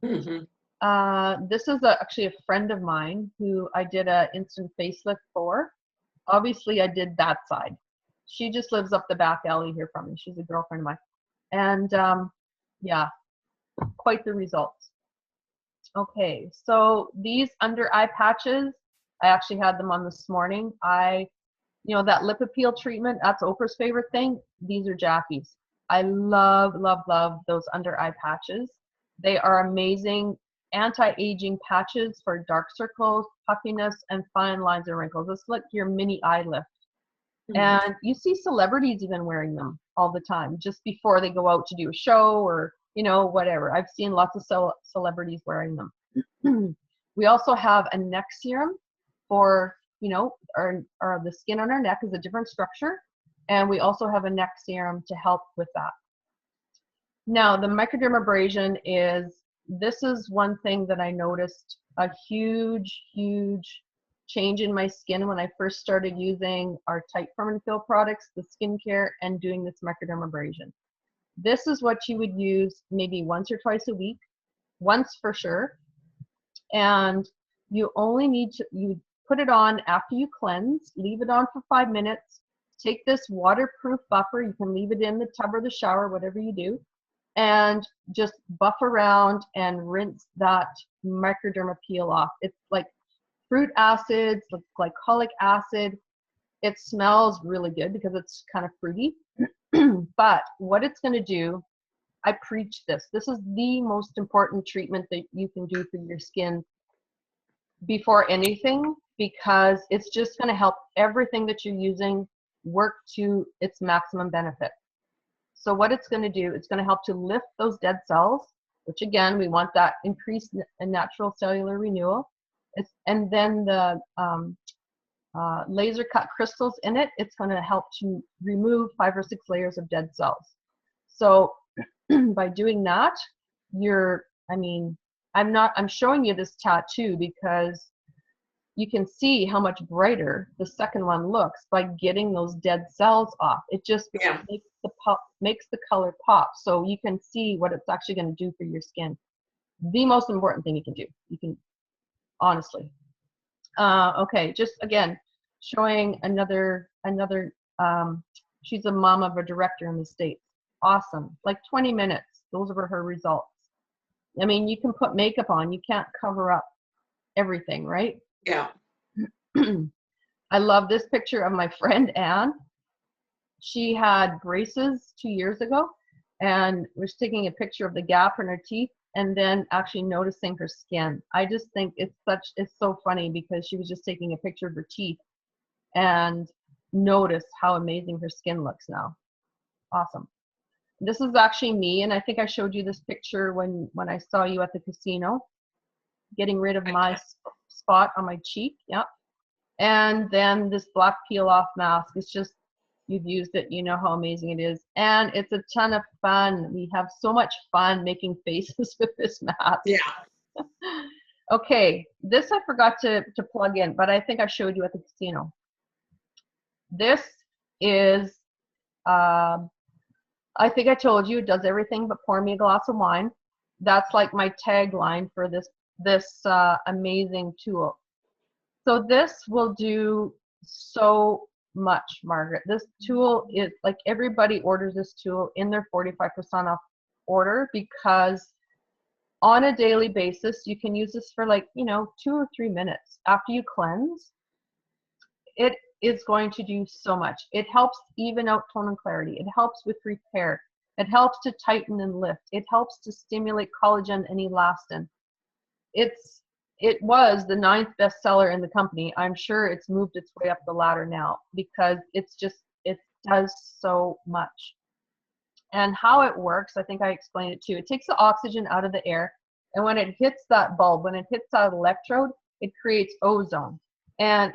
Speaker 1: This is actually a friend of mine who I did an instant facelift for. Obviously, I did that side. She just lives up the back alley here from me. She's a girlfriend of mine. And yeah, quite the results. Okay, so these under eye patches, I actually had them on this morning. You know, that lip appeal treatment, that's Oprah's favorite thing. These are Jackie's. I love, love, love those under eye patches. They are amazing. anti-aging patches for dark circles, puffiness, and fine lines and wrinkles. It's like your mini eye lift. And you see celebrities even wearing them all the time, just before they go out to do a show or, you know, whatever. I've seen lots of celebrities wearing them. We also have a neck serum for, you know, our the skin on our neck is a different structure. And we also have a neck serum to help with that. Now, the microdermabrasion this is one thing that I noticed a huge, huge change in my skin when I first started using our Typeform and Fill products, the skincare, and doing this microdermabrasion. This is what you would use maybe once or twice a week, once for sure. And you only need to, you put it on after you cleanse, leave it on for 5 minutes, take this waterproof buffer, you can leave it in the tub or the shower, whatever you do, and just buff around and rinse that microderma peel off. It's like fruit acids, like glycolic acid. It smells really good because it's kind of fruity. But what it's going to do, I preach this. This is the most important treatment that you can do for your skin before anything, because it's just going to help everything that you're using work to its maximum benefit. So what it's going to do, it's going to help to lift those dead cells, which again, we want that increased natural cellular renewal. And then the laser cut crystals in it, it's going to help to remove 5 or 6 layers of dead cells. So by doing that, I'm showing you this tattoo because you can see how much brighter the second one looks by getting those dead cells off. It just makes the color pop, so you can see what it's actually going to do for your skin. The most important thing you can honestly. Okay, just again showing another she's a mom of a director in the States. Awesome, like 20 minutes. Those were her results. I mean, you can put makeup on, you can't cover up everything, right?
Speaker 2: Yeah.
Speaker 1: I love this picture of my friend Anne. She had braces 2 years ago and was taking a picture of the gap in her teeth and then actually noticing her skin. I just think it's so funny because she was just taking a picture of her teeth and notice how amazing her skin looks now. Awesome. This is actually me, and I think I showed you this picture when I saw you at the casino, getting rid of my spot on my cheek. Yep. And then this black peel off mask. It's just, you've used it, you know how amazing it is. And it's a ton of fun. We have so much fun making faces with this mask.
Speaker 2: Yeah.
Speaker 1: Okay, this I forgot to plug in, but I think I showed you at the casino. This is, I think I told you, it does everything but pour me a glass of wine. That's like my tagline for this amazing tool. So this will do so much, Margaret. This tool is like, everybody orders this tool in their 45% off order, because on a daily basis, you can use this for 2 or 3 minutes after you cleanse. It is going to do so much. It helps even out tone and clarity. It helps with repair. It helps to tighten and lift. It helps to stimulate collagen and elastin. It was the 9th bestseller in the company. I'm sure it's moved its way up the ladder now because it does so much. And how it works, I think I explained it too. It takes the oxygen out of the air, and when it hits that bulb, when it hits that electrode, it creates ozone, and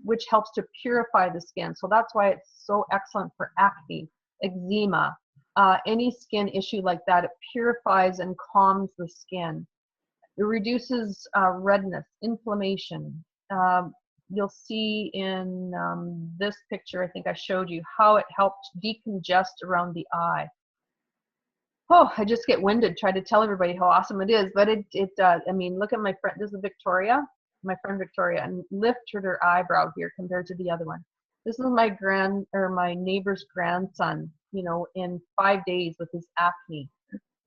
Speaker 1: which helps to purify the skin. So that's why it's so excellent for acne, eczema, any skin issue like that. It purifies and calms the skin. It reduces redness, inflammation. You'll see in this picture, I think I showed you how it helped decongest around the eye. Oh, I just get winded trying to tell everybody how awesome it is, but it does. I mean, look at my friend, this is Victoria, my friend Victoria, and lifted her eyebrow here compared to the other one. This is my neighbor's grandson, in 5 days with his acne.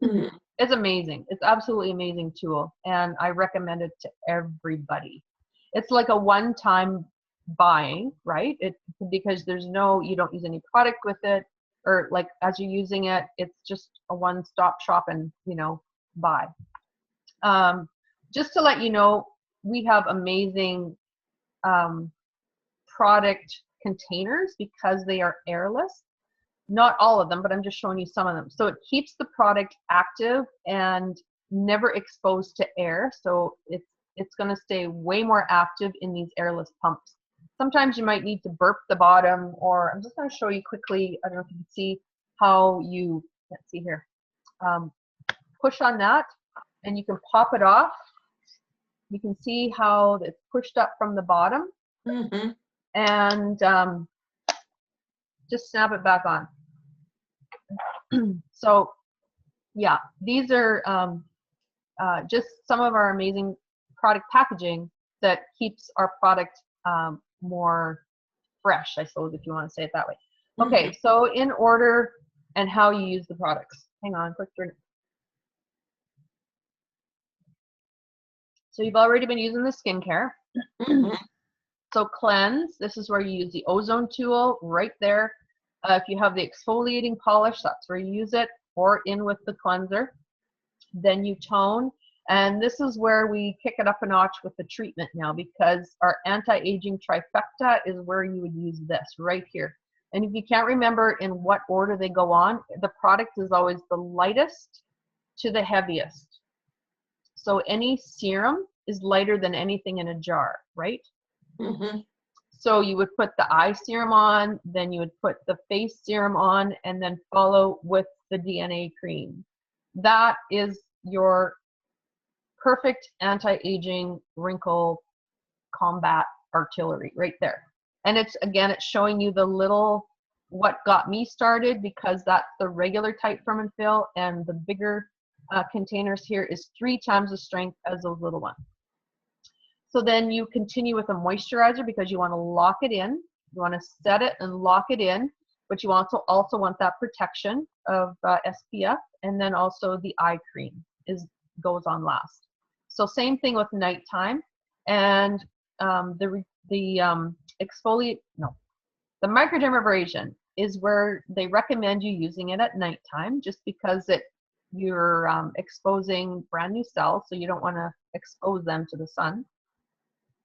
Speaker 1: Mm-hmm. It's amazing. It's absolutely amazing tool, and I recommend it to everybody. It's like a one-time buying, right? Because you don't use any product with it, or as you're using it, it's just a one-stop shop and buy. Just to let you know, we have amazing product containers because they are airless. Not all of them, but I'm just showing you some of them. So it keeps the product active and never exposed to air. So it's going to stay way more active in these airless pumps. Sometimes you might need to burp the bottom, or I'm just going to show you quickly. I don't know if you can see how you, let's see here, push on that and you can pop it off. You can see how it's pushed up from the bottom, and just snap it back on. So yeah, these are just some of our amazing product packaging that keeps our product more fresh, I suppose, if you want to say it that way. Okay, so in order and how you use the products. Hang on, click through. So you've already been using the skincare. So cleanse, this is where you use the ozone tool right there. If you have the exfoliating polish, that's where you use it, or in with the cleanser. Then you tone, and this is where we kick it up a notch with the treatment now, because our anti-aging trifecta is where you would use this right here. And if you can't remember in what order they go on, the product is always the lightest to the heaviest. So any serum is lighter than anything in a jar, right? So you would put the eye serum on, then you would put the face serum on, and then follow with the DNA cream. That is your perfect anti-aging wrinkle combat artillery right there. And it's, again, it's showing you the little, what got me started, because that's the regular type firm and fill, and the bigger containers here is 3 times the strength as those little ones. So then you continue with a moisturizer because you want to lock it in. You want to set it and lock it in, but you also want that protection of SPF, and then also the eye cream goes on last. So same thing with nighttime, and the microdermabrasion is where they recommend you using it at nighttime, just because you're exposing brand new cells, so you don't want to expose them to the sun.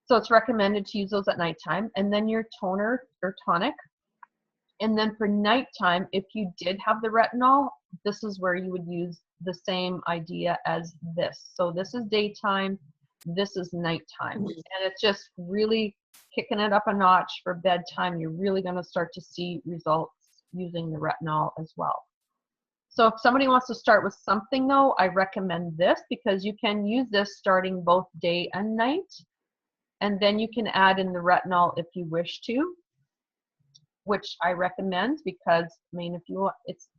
Speaker 1: So it's recommended to use those at nighttime, and then your toner or tonic. And then for nighttime, if you did have the retinol, this is where you would use the same idea as this. So this is daytime, this is nighttime. And it's just really kicking it up a notch for bedtime. You're really going to start to see results using the retinol as well. So if somebody wants to start with something though, I recommend this, because you can use this starting both day and night. And then you can add in the retinol if you wish to, which I recommend, because I mean, if you want, it's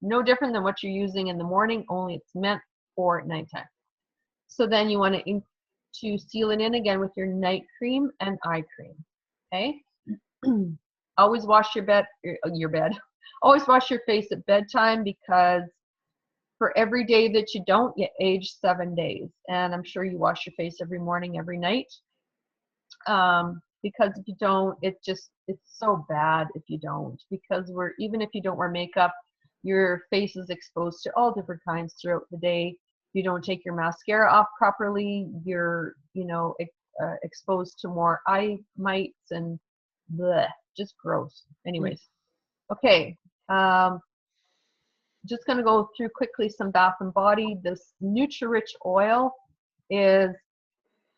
Speaker 1: no different than what you're using in the morning, only it's meant for nighttime. So then you want to seal it in again with your night cream and eye cream. Okay. Always wash your bed. Always wash your face at bedtime, because for every day that you don't, you age 7 days. And I'm sure you wash your face every morning, every night. Because if you don't, it's so bad if you don't, because even if you don't wear makeup, your face is exposed to all different kinds throughout the day. You don't take your mascara off properly, you're exposed to more eye mites and bleh, just gross. Anyways, okay, just going to go through quickly some Bath and Body. This Nutri-Rich oil is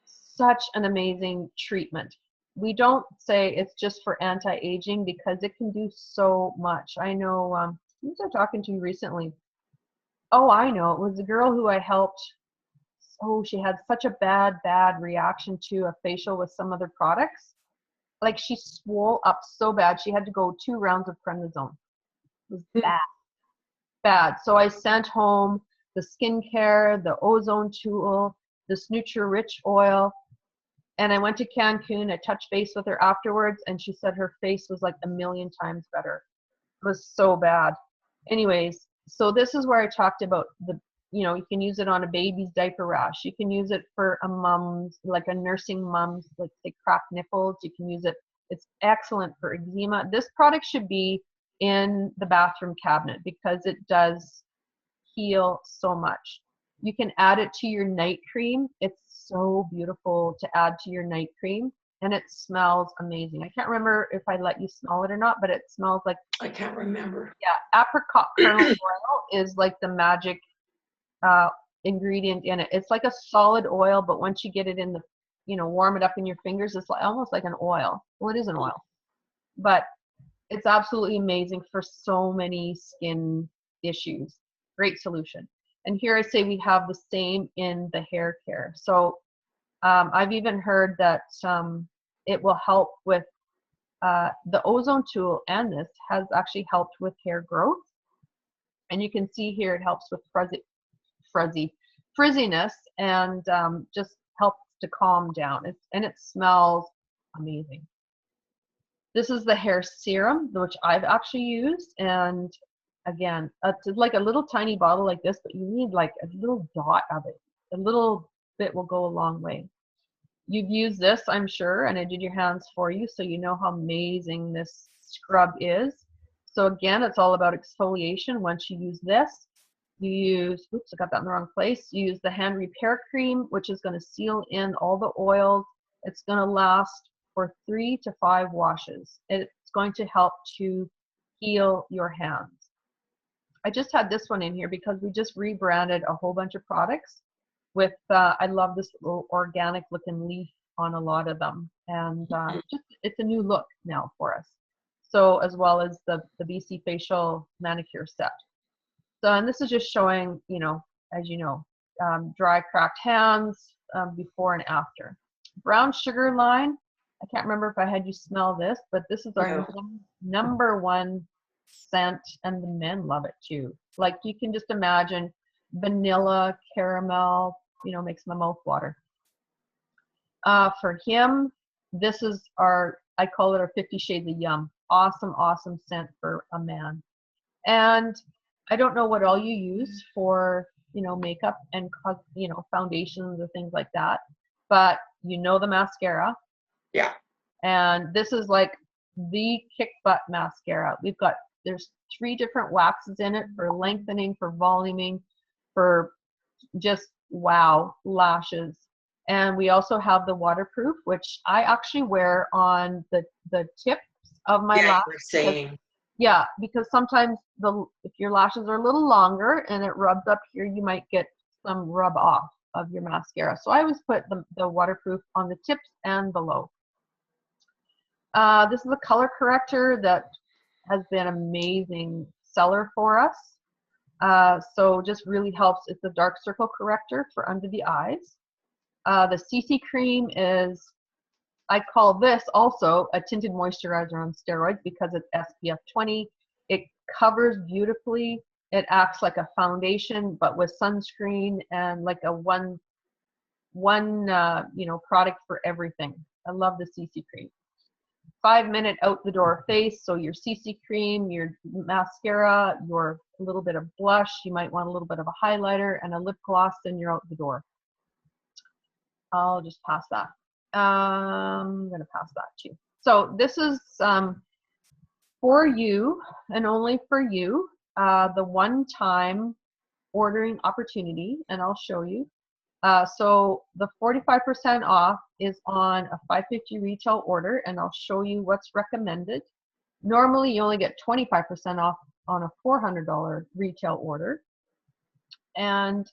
Speaker 1: such an amazing treatment. We don't say it's just for anti-aging, because it can do so much. I know, who was I talking to recently? Oh, I know, it was a girl who I helped. Oh, she had such a bad reaction to a facial with some other products. Like, she swole up so bad, she had to go 2 rounds of prednisone. It was bad. So I sent home the skincare, the ozone tool, this Nutri-Rich oil, and I went to Cancun. I touched base with her afterwards, and she said her face was like 1,000,000 times better. It was so bad. Anyways, so this is where I talked about you can use it on a baby's diaper rash. You can use it for a mom's, like a nursing mom's, like say cracked nipples. You can use it. It's excellent for eczema. This product should be in the bathroom cabinet, because it does heal so much. You can add it to your night cream. It's so beautiful to add to your night cream, and it smells amazing. I can't remember if I let you smell it or not, but it smells like,
Speaker 2: I can't remember.
Speaker 1: yeah, apricot kernel oil is like the magic uh, ingredient in it. It's like a solid oil, but once you get it in the, warm it up in your fingers, it's like almost like an oil. Well, it is an oil, but it's absolutely amazing for so many skin issues. Great solution. And here I say we have the same in the hair care. So I've even heard that it will help with the ozone tool, and this has actually helped with hair growth. And you can see here it helps with frizziness, and just helps to calm down. And it smells amazing. This is the hair serum, which I've actually used, and again, it's like a little tiny bottle like this, but you need like a little dot of it. A little bit will go a long way. You've used this, I'm sure, and I did your hands for you, so you know how amazing this scrub is. So again, it's all about exfoliation. Once you use this, you use, oops, I got that in the wrong place. You use the hand repair cream, which is going to seal in all the oils. It's going to last for 3 to 5 washes. It's going to help to heal your hands. I just had this one in here because we just rebranded a whole bunch of products with, I love this little organic looking leaf on a lot of them. And it's a new look now for us. So as well as the BC Facial Manicure Set. So, and this is just showing, as you know, dry cracked hands before and after. Brown sugar line. I can't remember if I had you smell this, but this is our number one scent, and the men love it too. Like you can just imagine vanilla, caramel, makes my mouth water. For him, this is I call it our 50 Shades of Yum. Awesome, awesome scent for a man. And I don't know what all you use for, makeup and, foundations or things like that, but the mascara.
Speaker 2: Yeah.
Speaker 1: And this is like the kick butt mascara. There's 3 different waxes in it for lengthening, for voluming, for just wow, lashes. And we also have the waterproof, which I actually wear on the tips of my lashes. Yeah, because sometimes if your lashes are a little longer and it rubs up here, you might get some rub off of your mascara. So I always put the waterproof on the tips and below. This is a color corrector that has been amazing seller for us. So just really helps. It's a dark circle corrector for under the eyes. The CC cream is, I call this also a tinted moisturizer on steroids because it's SPF 20. It covers beautifully. It acts like a foundation, but with sunscreen and like a one product for everything. I love the CC cream. 5-minute out the door face. So your CC cream, your mascara, your little bit of blush. You might want a little bit of a highlighter and a lip gloss, and you're out the door. I'll just pass that. I'm going to pass that to you. So this is for you and only for you, the one-time ordering opportunity, and I'll show you. So the 45% off is on a $550 retail order, and I'll show you what's recommended. Normally, you only get 25% off on a $400 retail order. And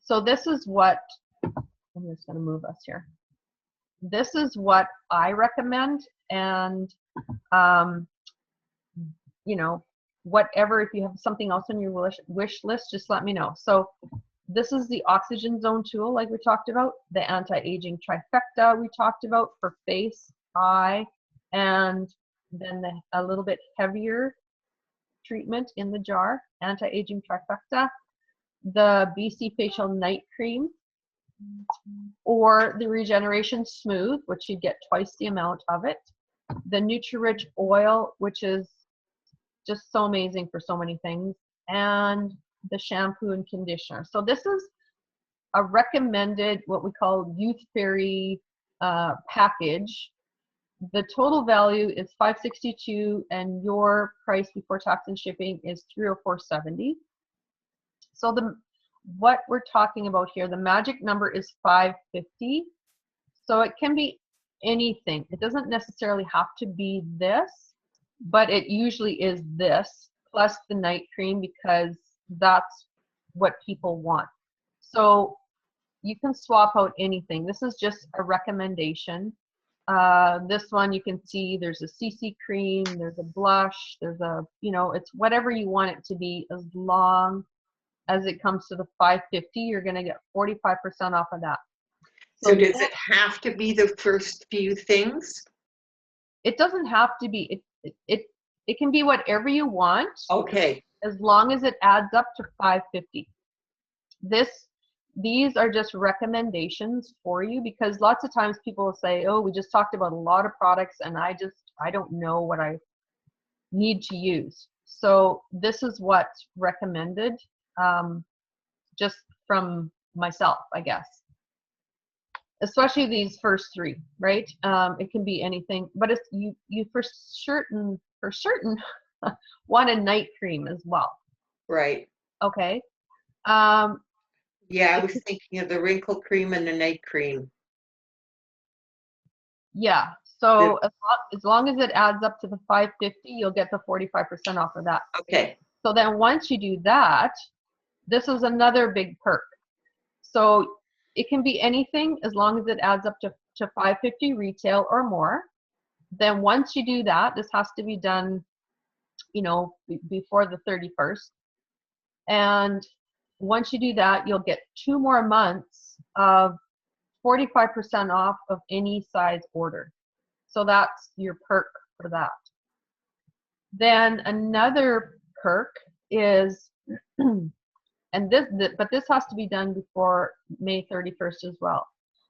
Speaker 1: so this is what, I'm just going to move us here. This is what I recommend, and whatever, if you have something else on your wish list, just let me know. So this is the Oxygen Zone tool, like we talked about, the anti-aging trifecta we talked about for face, eye, and then a little bit heavier treatment in the jar, anti-aging trifecta, the BC Facial Night Cream, or the Regeneration Smooth, which you get twice the amount of it, the Nutri-Rich Oil, which is just so amazing for so many things, and the shampoo and conditioner. So this is a recommended, what we call Youth Fairy package. The total value is $562, and your price before tax and shipping is $304.70. So what we're talking about here, the magic number is 550. So it can be anything. It doesn't necessarily have to be this, but it usually is this plus the night cream because that's what people want. So you can swap out anything. This is just a recommendation. This one you can see there's a CC cream, there's a blush, there's a, you know, it's whatever you want it to be. As long as it comes to the 550, you're going to get 45% off of that.
Speaker 2: So does it have to be the first few things?
Speaker 1: It doesn't have to be. It can be whatever you want.
Speaker 2: Okay.
Speaker 1: As long as it adds up to 550. These are just recommendations for you because lots of times people will say, oh, we just talked about a lot of products and I don't know what I need to use. So this is what's recommended, just from myself, I guess. Especially these first three, right? It can be anything, but it's you for certain want a night cream as well.
Speaker 2: Right.
Speaker 1: Okay.
Speaker 2: Yeah, I was thinking of the wrinkle cream and the night cream.
Speaker 1: Yeah. So as long as it adds up to the 550, you'll get the 45% off of that.
Speaker 2: Okay.
Speaker 1: So then once you do that, this is another big perk. So it can be anything as long as it adds up to 550 retail or more. Then once you do that, this has to be done, you know, before the 31st. And once you do that, you'll get 2 more months of 45% off of any size order. So that's your perk for that. Then another perk is, and but this has to be done before May 31st as well.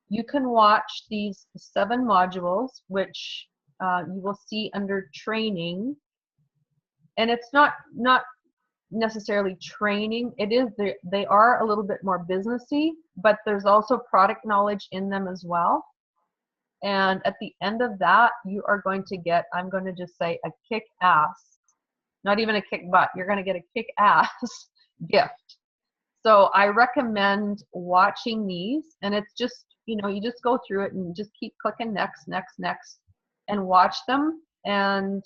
Speaker 1: You can watch these 7 modules, which you will see under training. And it's not necessarily training. It is, they are a little bit more businessy, but there's also product knowledge in them as well. And at the end of that, you are going to get, I'm going to just say, a kick-ass, not even a kick butt, you're going to get a kick-ass gift. So I recommend watching these, and it's just, you know, you just go through it and just keep clicking next, next, next, and watch them, and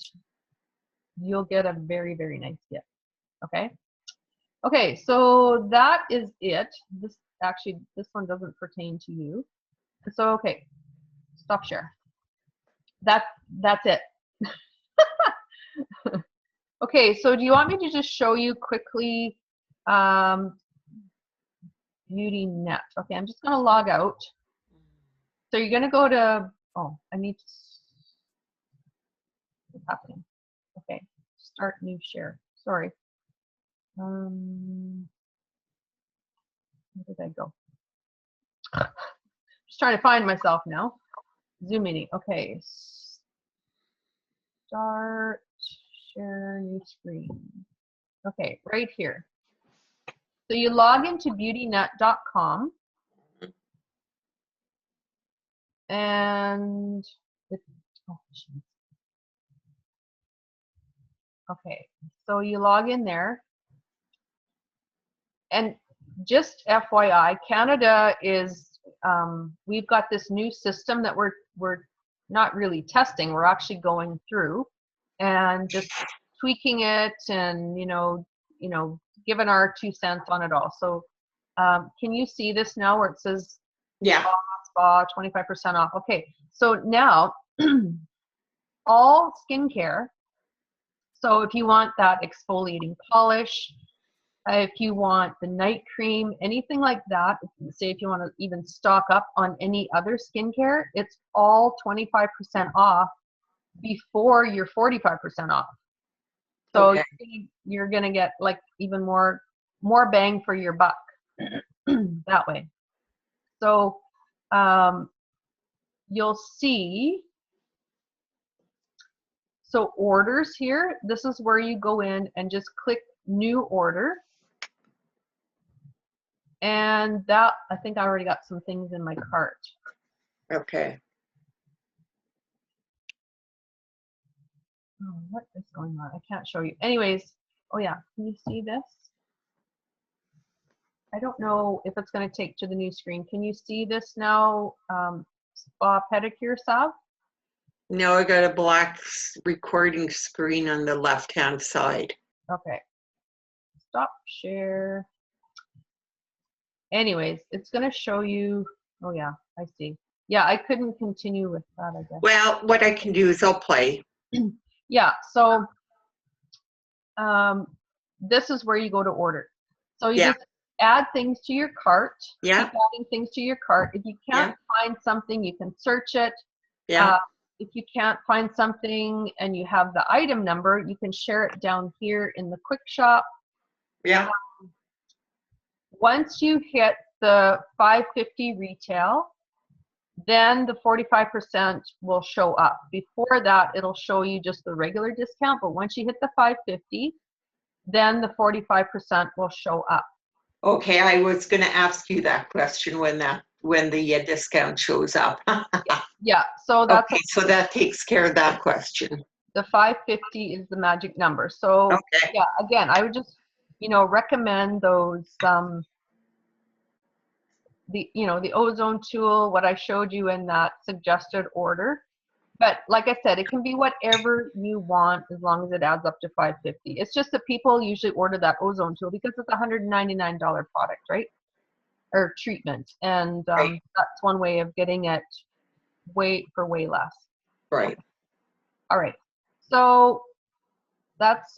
Speaker 1: you'll get a very, very nice gift. Okay. Okay, so that is it. This one doesn't pertain to you. So okay, stop share. That's it. Okay, so do you want me to just show you quickly Beauty Net? Okay, I'm just going to log out. So you're going to go to, oh, I need to, what's happening? Okay, start new share. Sorry. Where did I go? Just trying to find myself now. Zoom meeting. Okay. Start share new screen. Okay, right here. So you log into beautynet.com and okay, so you log in there, and just FYI, Canada is we've got this new system that we're not really testing, we're actually going through and just tweaking it, and you know giving our 2 cents on it all. So can you see this now where it says
Speaker 2: yeah,
Speaker 1: spa 25% off? Okay, so now all skincare, so if you want that exfoliating polish, if you want the night cream, anything like that, say if you want to even stock up on any other skincare, it's all 25% off before your 45% off. So
Speaker 2: okay.
Speaker 1: you're going to get like even more bang for your buck that way. So you'll see, so orders here, this is where you go in and just click new order. And that, I think I already got some things in my cart.
Speaker 2: Okay.
Speaker 1: Oh, what is going on? I can't show you. Anyways, oh yeah, can you see this? I don't know if it's going to take to the new screen. Can you see this now? Spa pedicure salve?
Speaker 2: No, I got a black recording screen on the left-hand side.
Speaker 1: Okay. Stop share. Anyways, it's going to show you. Oh, yeah, I see. Yeah, I couldn't continue with that, I guess.
Speaker 2: Well, what I can do is I'll play.
Speaker 1: Yeah, so this is where you go to order. So you just add things to your cart.
Speaker 2: Yeah.
Speaker 1: Keep adding things to your cart. If you can't find something, you can search it.
Speaker 2: Yeah.
Speaker 1: If you can't find something and you have the item number, you can share it down here in the quick shop.
Speaker 2: Yeah.
Speaker 1: Once you hit the $5.50 retail, then the 45% will show up. Before that, it'll show you just the regular discount, but once you hit the $5.50, then the 45% will show up.
Speaker 2: Okay, I was going to ask you that question when the discount shows up.
Speaker 1: Yeah, so that's
Speaker 2: okay. So that takes care of that question.
Speaker 1: The $5.50 is the magic number. So yeah, again, I would just recommend those the ozone tool, what I showed you in that suggested order. But like I said, it can be whatever you want as long as it adds up to $5.50. It's just that people usually order that ozone tool because it's a $199 product, right? Or treatment. And that's one way of getting it way less.
Speaker 2: Right.
Speaker 1: All right. So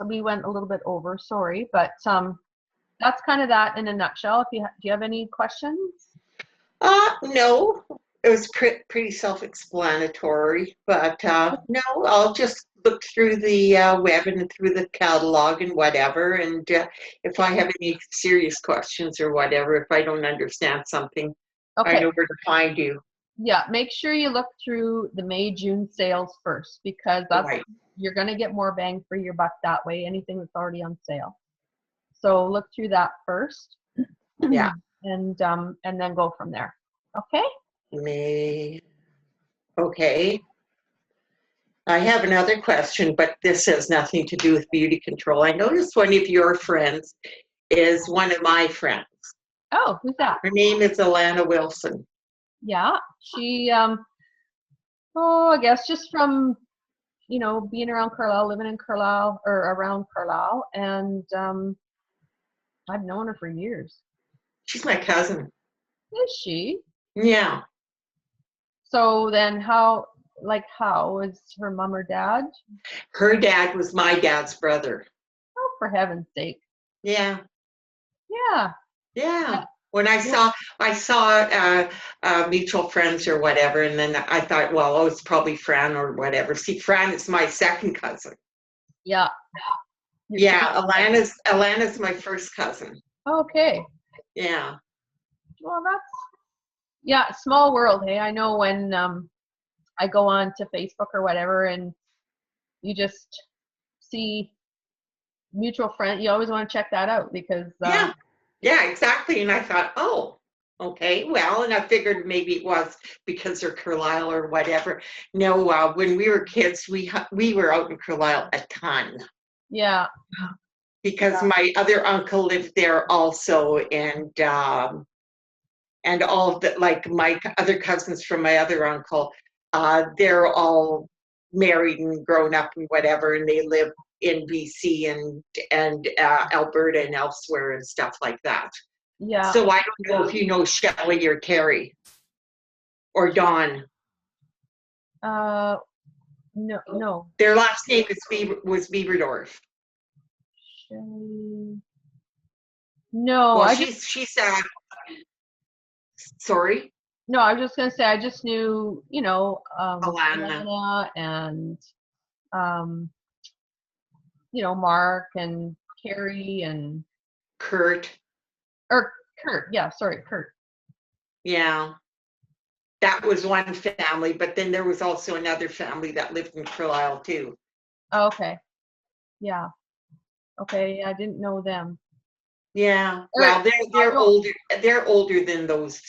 Speaker 1: we went a little bit over, sorry, but that's kind of that in a nutshell. Do you have any questions?
Speaker 2: No, it was pretty self-explanatory, but no, I'll just look through the web and through the catalog and whatever, and if I have any serious questions or whatever, if I don't understand something, I know where to find you.
Speaker 1: Yeah, make sure you look through the May-June sales first, because you're going to get more bang for your buck that way, anything that's already on sale. So look through that first.
Speaker 2: Yeah.
Speaker 1: And then go from there. Okay?
Speaker 2: May. Okay. I have another question, but this has nothing to do with beauty control. I noticed one of your friends is one of my friends.
Speaker 1: Oh, who's that?
Speaker 2: Her name is Alana Wilson.
Speaker 1: Yeah, she, I guess just from, being around Carlisle, living in Carlisle, or around Carlisle, and I've known her for years.
Speaker 2: She's my cousin.
Speaker 1: Is she?
Speaker 2: Yeah.
Speaker 1: So then how is her mom or dad?
Speaker 2: Her dad was my dad's brother.
Speaker 1: Oh, for heaven's sake.
Speaker 2: Yeah.
Speaker 1: Yeah.
Speaker 2: Yeah. When I saw mutual friends or whatever, and then I thought, well, oh, it's probably Fran or whatever. See, Fran is my second cousin.
Speaker 1: Yeah.
Speaker 2: Yeah, Alana's my first cousin.
Speaker 1: Okay.
Speaker 2: Yeah.
Speaker 1: Well, small world, hey. I know when I go on to Facebook or whatever, and you just see mutual friend, you always want to check that out because
Speaker 2: yeah, exactly. And I thought, oh, okay, well, and I figured maybe it was because they're Carlisle or whatever. No, when we were kids, we were out in Carlisle a ton.
Speaker 1: Yeah.
Speaker 2: Because my other uncle lived there also, and all of the, like my other cousins from my other uncle, they're all married and grown up and whatever, and they live in BC and Alberta and elsewhere and stuff like that.
Speaker 1: Yeah.
Speaker 2: So I don't know if you know Shelley or Carrie or Dawn.
Speaker 1: No.
Speaker 2: Their last name was Bieberdorf.
Speaker 1: No.
Speaker 2: Well, she's sorry.
Speaker 1: No, I was just gonna say I just knew
Speaker 2: Alana
Speaker 1: and Mark and Carrie and
Speaker 2: Kurt.
Speaker 1: Yeah, sorry, Kurt.
Speaker 2: Yeah. That was one family, but then there was also another family that lived in Carlisle too.
Speaker 1: Oh, okay. Yeah. Okay, I didn't know them.
Speaker 2: Yeah. Well, they're older. They're older than those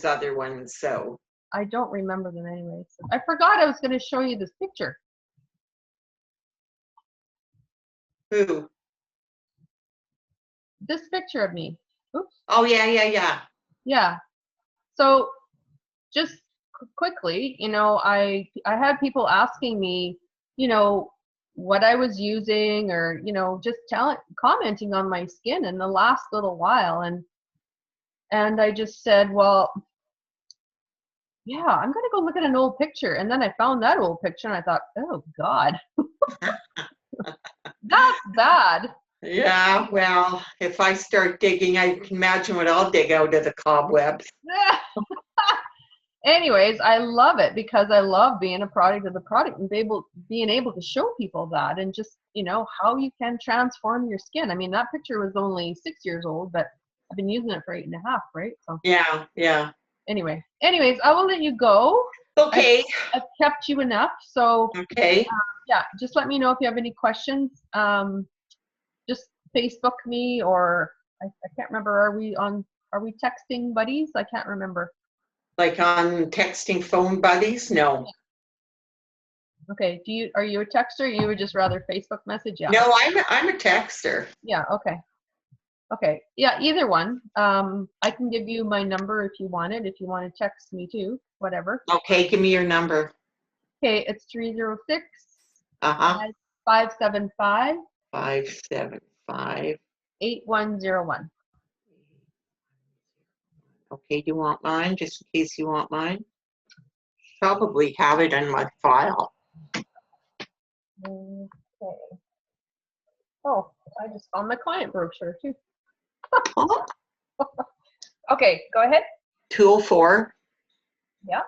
Speaker 2: other ones, so.
Speaker 1: I don't remember them anyway. So I forgot I was going to show you this picture.
Speaker 2: Who?
Speaker 1: This picture of me. Oops.
Speaker 2: Oh, yeah.
Speaker 1: Yeah. So just quickly, I had people asking me, what I was using, or just commenting on my skin in the last little while, and I just said, well, yeah, I'm gonna go look at an old picture, and then I found that old picture, and I thought, oh God, that's bad.
Speaker 2: Yeah, well, if I start digging, I can imagine what I'll dig out of the cobwebs.
Speaker 1: Anyways, I love it because I love being a product of the product and being able to show people that, and just, how you can transform your skin. I mean, that picture was only 6 years old, but I've been using it for 8.5, right? So
Speaker 2: Yeah.
Speaker 1: anyways, I will let you go.
Speaker 2: Okay.
Speaker 1: I've kept you enough. So
Speaker 2: Okay.
Speaker 1: yeah, just let me know if you have any questions. Just Facebook me, or I can't remember. Are we texting buddies? I can't remember.
Speaker 2: Like on texting phone buddies? No.
Speaker 1: Okay. Are you a texter? You would just rather Facebook message? Yeah.
Speaker 2: No, I'm a texter.
Speaker 1: Yeah. Okay. Okay. Yeah. Either one. I can give you my number if you want it. If you want to text me too, whatever.
Speaker 2: Okay, give me your number.
Speaker 1: Okay. It's 306
Speaker 2: Uh-huh.
Speaker 1: 575
Speaker 2: 575.
Speaker 1: 8101.
Speaker 2: Okay, do you want mine? Just in case you want mine. Probably have it in my file.
Speaker 1: Okay. Oh, I just found my client brochure too.
Speaker 2: Oh,
Speaker 1: Okay, go ahead.
Speaker 2: 204.
Speaker 1: Yeah.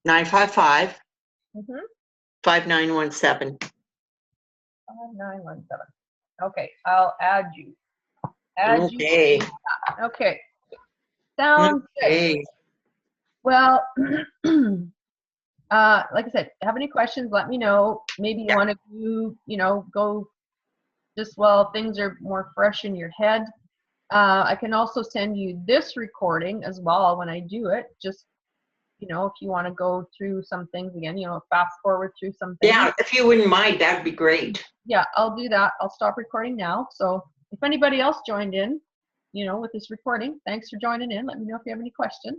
Speaker 2: 955
Speaker 1: Mm-hmm.
Speaker 2: 5917.
Speaker 1: 5917. Okay, I'll add you.
Speaker 2: Okay.
Speaker 1: Okay. Sounds good.
Speaker 2: Okay.
Speaker 1: Well, like I said, have any questions, let me know. Maybe you want to go just while things are more fresh in your head. I can also send you this recording as well when I do it. Just, if you want to go through some things again, fast forward through some things.
Speaker 2: Yeah, if you wouldn't mind, that'd be great.
Speaker 1: Yeah, I'll do that. I'll stop recording now. So if anybody else joined in, with this recording, thanks for joining in. Let me know if you have any questions.